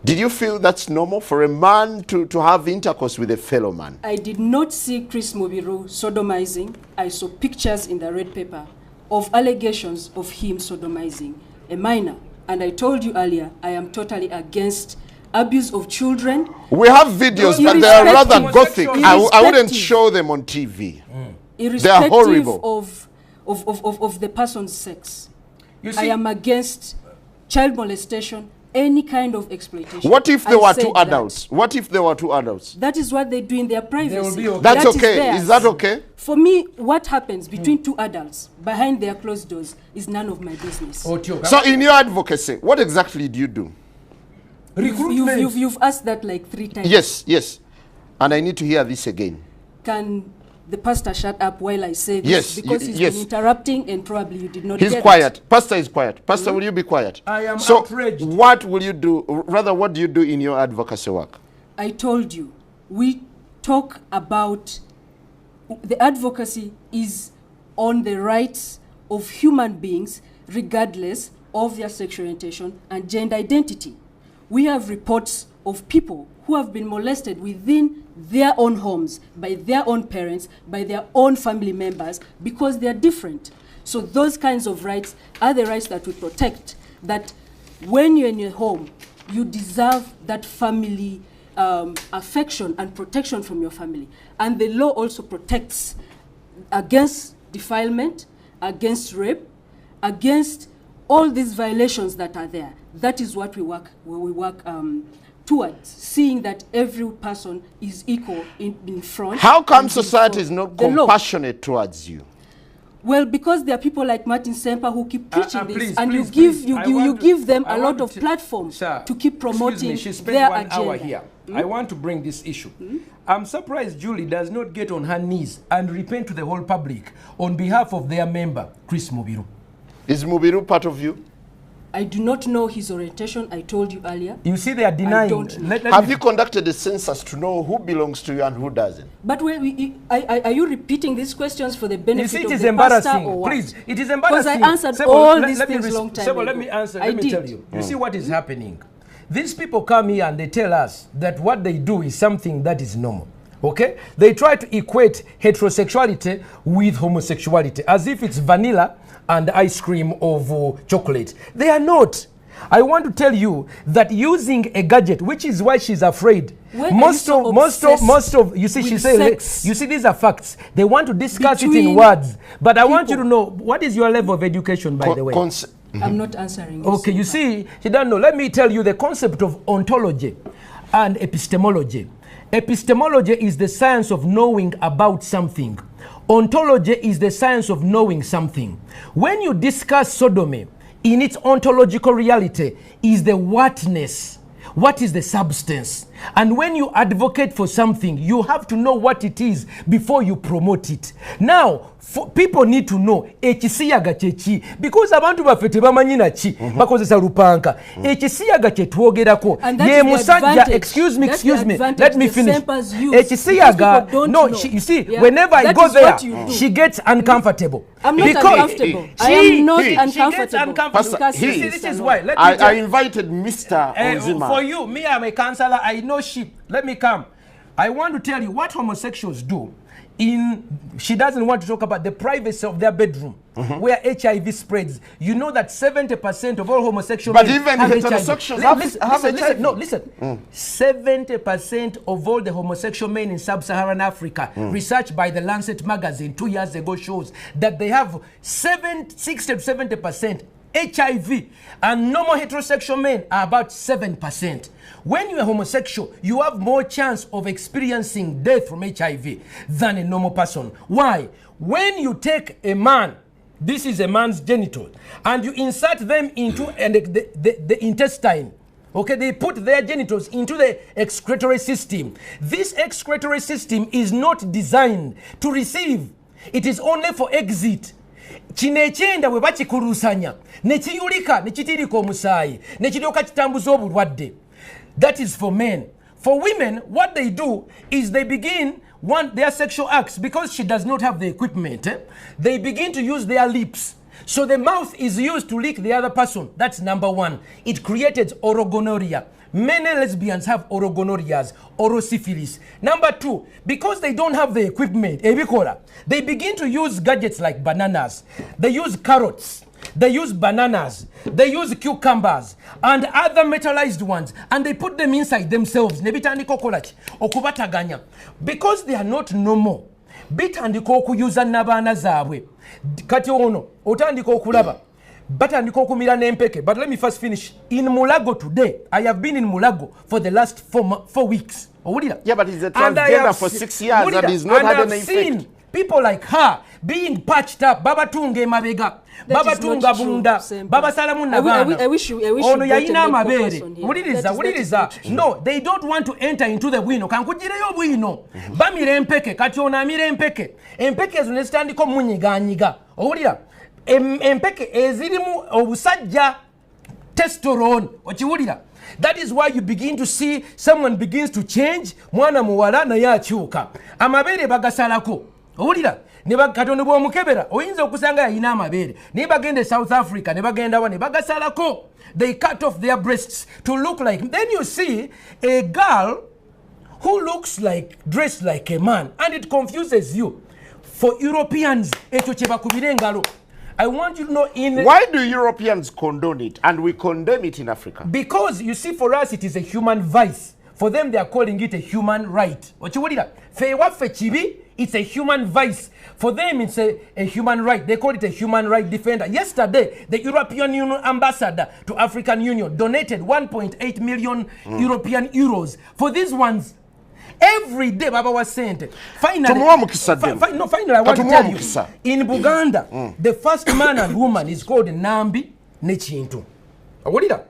did you feel that's normal for a man to have intercourse with a fellow man? I did not see Chris Mubiru sodomizing. I saw pictures in the red paper of allegations of him sodomizing a minor. And I told you earlier, I am totally against abuse of children. We have videos, but they are rather gothic. I wouldn't show them on TV. They are horrible. Of the person's sex. You see, I am against child molestation, any kind of exploitation. What if there were two adults? What if there were two adults? That is what they do in their privacy. Okay. That's okay. Is that okay? For me, what happens between two adults behind their closed doors is none of my business. So in your advocacy, what exactly do you do? You've asked that like 3 times. Yes. And I need to hear this again. Can the pastor shut up while I say this? Yes. Because he's been interrupting and probably you did not He's get quiet. it. Pastor is quiet. Pastor, will you be quiet? I am so outraged. What will you do? Rather, what do you do in your advocacy work? I told you, we talk about the advocacy is on the rights of human beings regardless of their sexual orientation and gender identity. We have reports of people who have been molested within their own homes, by their own parents, by their own family members, because they are different. So those kinds of rights are the rights that we protect, that when you're in your home, you deserve that family affection and protection from your family. And the law also protects against defilement, against rape, against all these violations that are there. That is what we work towards, seeing that every person is equal in front. How come society is not compassionate towards you? Well, because there are people like Martin Semper who keep preaching this, please, and please, you give them a lot of platform to keep promoting their agenda. Hour here. I want to bring this issue. I'm surprised Julie does not get on her knees and repent to the whole public on behalf of their member, Chris Mubiru. Is Mubiru part of you? I do not know his orientation. I told you earlier. You see, they are denying. I don't know. Have you conducted a census to know who belongs to you and who doesn't? But are you repeating these questions for the benefit of the embarrassing. pastor or what? Please, it is embarrassing. Because I answered all these things long time ago. Let me answer. Let me tell you. You see what is happening? These people come here and they tell us that what they do is something that is normal. Okay? They try to equate heterosexuality with homosexuality as if it's vanilla and ice cream of chocolate. They are not. I want to tell you that using a gadget, which is why she's afraid. Most of you see, she says, you see, these are facts. They want to discuss it in words. But I want you to know, what is your level of education, by the way? I'm not answering. Okay, you see, you don't know. Let me tell you the concept of ontology and epistemology. Epistemology is the science of knowing about something. Ontology is the science of knowing something. When you discuss sodomy, in its ontological reality is the whatness. What is the substance? And when you advocate for something, you have to know what it is before you promote it. Now, people need to know ekisiyaga chechi because abantu baffe tebamanyi nachi bakozesa lupanka ekisiyaga kye twogerako ye musajja excuse me let me finish ekisiyaga no you see whenever I go there she gets uncomfortable. I'm not uncomfortable. I am not uncomfortable. This is why I invited Mr. Onzima. For you, me, I'm a counselor. I know sheep. Let me come. I want to tell you what homosexuals do. She doesn't want to talk about the privacy of their bedroom, where HIV spreads. You know that 70% of all homosexual men even have heterosexuals HIV. Listen. 70% of all the homosexual men in sub-Saharan Africa, research by the Lancet magazine 2 years ago shows that they have 60 to 70% HIV, and normal heterosexual men are about 7%. When you're homosexual, you have more chance of experiencing death from HIV than a normal person. Why? When you take a man, this is a man's genital, and you insert them into the intestine, okay, they put their genitals into the excretory system. This excretory system is not designed to receive. It is only for exit. Kino ekyenda bwe bakikulusanya ne kiyulika ne kitirika omusaayi ne kiryoka kitambuza obulwadde. That is for men. For women, what they do is they begin their sexual acts because she does not have the equipment. They begin to use their lips. So the mouth is used to lick the other person. That's number one. It created orogonorrhea. Many lesbians have orogonorrheas, orosyphilis. Number two, because they don't have the equipment, they begin to use gadgets like bananas. They use carrots. They use bananas. They use cucumbers and other metallized ones, and they put them inside themselves. Because they are not normal. Bitandika okuyuza n'abaana zaabwe. Kati ono otandika okulaba. But let me first finish. In Mulago today, I have been in Mulago for the last 4 weeks. Yeah, but he's a transgender for 6 years and he's not had any effect. Seen people like her being patched up. Baba tunge mabega. Baba tunga bunda. Baba salamu nabana. I wish you ono yayina amabere. No, they don't want to enter into the bwino. Kankujireyo bwino. Bamire empeke. Kati ono amire empeke. Empeke ezo nezitandika omunyiganyiga. Owulira? Empeke ezirimu obusajja testosterone okiwulira. That is why you begin to see someone begins to change. Mwana muwala naye akyuka amabere bagasalako owulira ne bakatono bw'omukebera oyinza okusanga yayina amabere naye bagende South Africa ne bagenda wa ne bagasalako. They cut off their breasts to look like. Then you see a girl who looks like, dressed like a man, and it confuses you. For Europeans ekyo kye bakubira engalo. I want you to know why do Europeans condone it and we condemn it in Africa? Because you see, for us it is a human vice. For them they are calling it a human right. It's a human vice. For them it's a human right. They call it a human right defender. Yesterday, the European Union ambassador to African Union donated 1.8 million European euros for these ones. Every day Baba was sent. Finally, I want to tell you, in Uganda, the first man and woman is called Nambi Nechintu. What did that?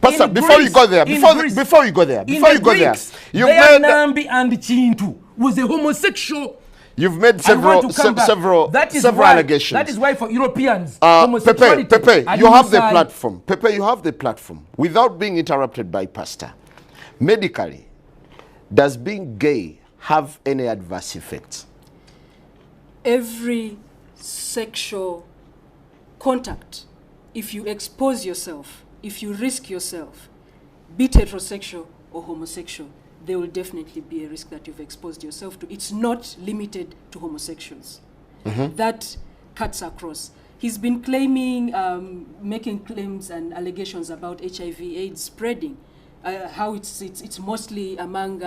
Pastor, before you go there, you've made Nambi and Chintu was a homosexual. You've made several allegations. That is why for Europeans, homosexuality. Pepe, you have the platform. Pepe, you have the platform. Without being interrupted by Pastor, medically, does being gay have any adverse effects? Every sexual contact, if you expose yourself, if you risk yourself, be it heterosexual or homosexual, there will definitely be a risk that you've exposed yourself to. It's not limited to homosexuals. That cuts across. He's been claiming, making claims and allegations about HIV/AIDS spreading. how it's mostly among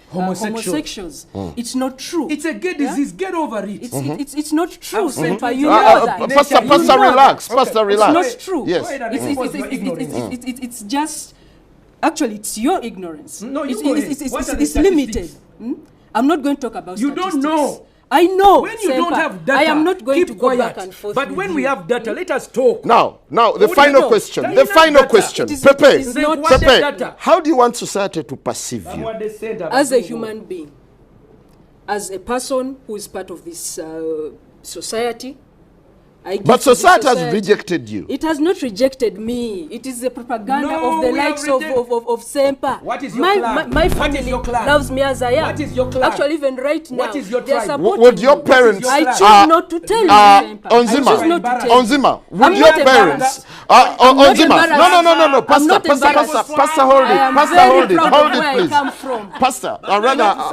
homosexuals. It's not true. It's a gay disease. Get over it. It's not true, Sempa. You know that. Pastor, relax. Pastor, relax. It's not true. Yes. It's just, actually, it's your ignorance. No, it's limited. I'm not going to talk about you statistics. don't know. I know. When you don't have data, I am not going to go quiet. back and forth. But when we have data, let us talk. Now, the final question. The final question. Pepe, how do you want society to perceive you? As a human being, as a person who is part of this society, but society has rejected you. It has not rejected me. It is the propaganda of the likes of Sempa. What is your clan? My family loves me as I am. What is your clan? Actually, even right now, what is your they are tribe? supporting Would your me. parents... I choose not to tell you, Sempa. Onzima, would your parents... Onzima, no, Pastor, hold it, please. Pastor,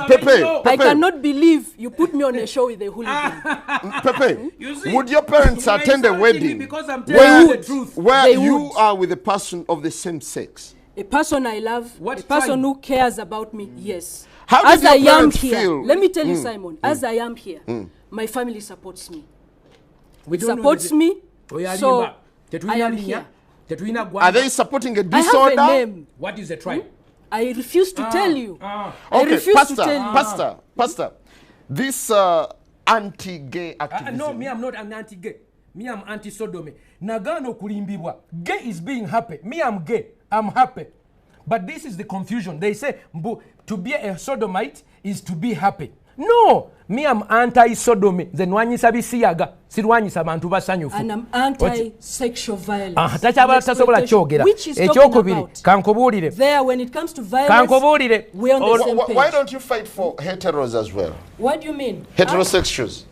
Pepe. I cannot believe you put me on a show with a hooligan. Pepe, would your parents attend a wedding where you are with a person of the same sex? A person I love, a person who cares about me, yes. How did your parents feel? Let me tell you, Simon, as I am here, my family supports me. It supports me, so I am here. Are they supporting a disorder? I have a name. What is the tribe? I refuse to tell you. Okay, Pastor, this anti-gay activism. No, me, I'm not an anti-gay. Me, I'm anti-sodomy. Nagano kulimbibwa. Gay is being happy. Me, I'm gay. I'm happy. But this is the confusion. They say to be a sodomite is to be happy. No, me, I'm anti-sodomy. Then wanyisa bisiyaga. Sirwanyisa bantu basanyufu. And I'm anti-sexual violence. Which is talking about. There, when it comes to violence, we're on the same page. Why don't you fight for heteros as well? What do you mean? Heterosexuals.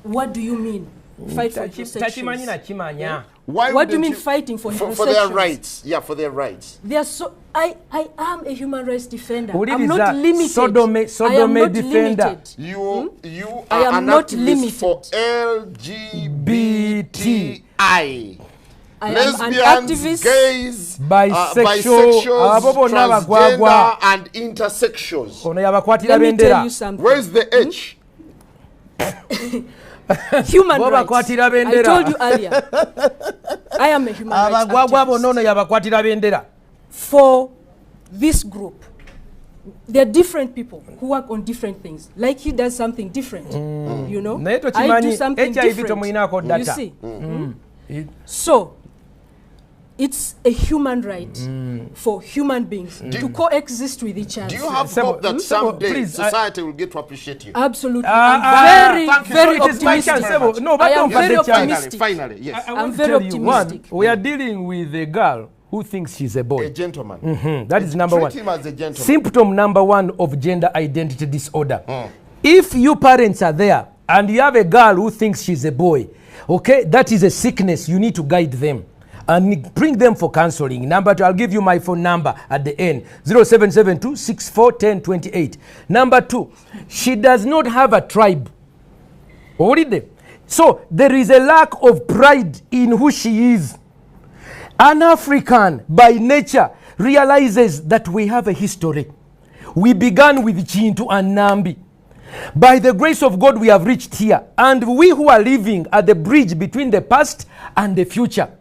What do you mean? Fight for heterosexuals? Yeah. What do you mean fighting for heterosexuals? For their rights. Yeah, for their rights. They are I am a human rights defender. I'm not limited. Sodomy defender. You are not limited for LGBTI. I Lesbians, am an activist, gays, bisexuals, transgender, and intersexuals. Let me tell you something. Where's the H? Human rights. I told you earlier. I am a human rights activist. For this group, there are different people who work on different things. Like he does something different. You know? I do something different. You see? So, it's a human right for human beings to coexist with each other. Do you have hope that someday society will get to appreciate you? Absolutely. I'm very optimistic. I am very optimistic. Finally, yes. I'm very optimistic. We are dealing with a girl who thinks she's a boy. A gentleman. That is number one. Treat him as a gentleman. Symptom number one of gender identity disorder. If you parents are there and you have a girl who thinks she's a boy, okay, that is a sickness. You need to guide them and bring them for counseling. Number two, I'll give you my phone number at the end, 0772 641028. Number two, she does not have a tribe. So there is a lack of pride in who she is. An African by nature realizes that we have a history. We began with Chintu and Nambi. By the grace of God, we have reached here. And we who are living at the bridge between the past and the future,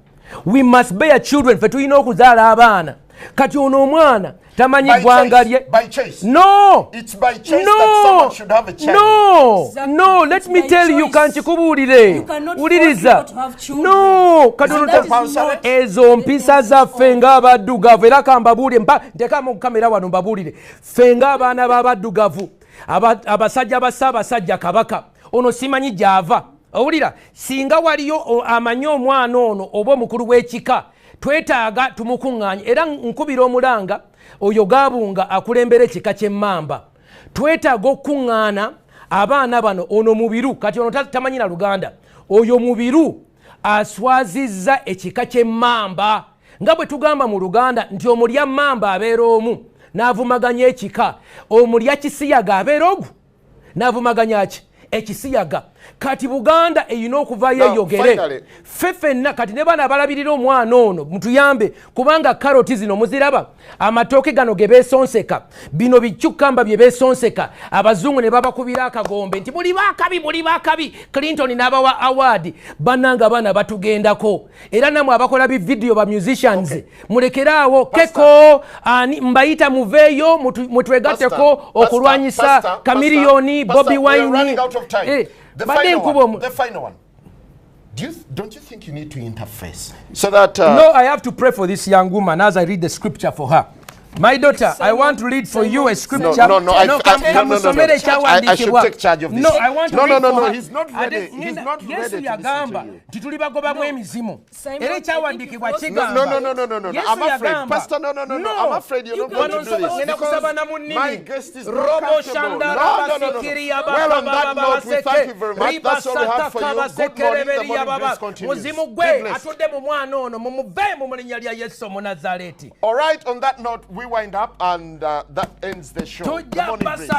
we must bear children. Fetuino kuzala abana. Kati ono mwana tamanyi gwanga lye. By choice. No. It's by choice that someone should have a child. No. Exactly. No. Let me tell you, kanchikubulire. You cannot force people to have children. No. Katono ezo mpisa za fenga abaddugavu era kambabulire mpa ntekamu kamera wano mbabulire. Fenga abana babaddugavu. Abasajja basajja kabaka. Ono simanyi java. Owulira singa waliyo amanyi omwana ono oba omukulu w'ekika twetaaga tumukuŋŋaanye era nkubira omulanga oyo gaabunga akulembera ekika ky'emmamba twetaaga okuŋŋaana abaana bano ono mubiru kati ono tamanyi na Luganda oyo mubiru aswazizza ekika ky'emmamba nga bwe tugamba mu Luganda nti omulya mmamba abeera omu n'avumaganya ekika omulya kisiyaga abeera ogu n'avumaganya ki ekisiyaga kati Buganda eyina okuvayo eyogere ffenna kati ne bana abalabirira omwana ono mutuyambe kubanga karoti zino muziraba amatooke gano ge beesonseka bino bikyukamba bye beesonseka abazungu ne babakubira akagombe nti buli baakabi Clinton n'abawa award bannanga bana batugendako era namwe abakola bividiyo ba musicians mulekeraawo keko ani mbayita muveeyo mutwegatteko okulwanyisa Chameleone Bobby Wine the final one. Don't you think you need to interface so that no, I have to pray for this young woman as I read the scripture for her. My daughter, I want to read for you a scripture. No. I should take charge of this. No, I want to read for her. He's not ready. He's not ready to listen to you. No. I'm afraid. Pastor, no. I'm afraid you're not going to do this. Because my guest is not comfortable. No. Well, on that note, we thank you very much. That's all we have for you. Good morning. The morning breeze continues. All right, on that note, we wind up and that ends the show. The morning breeze.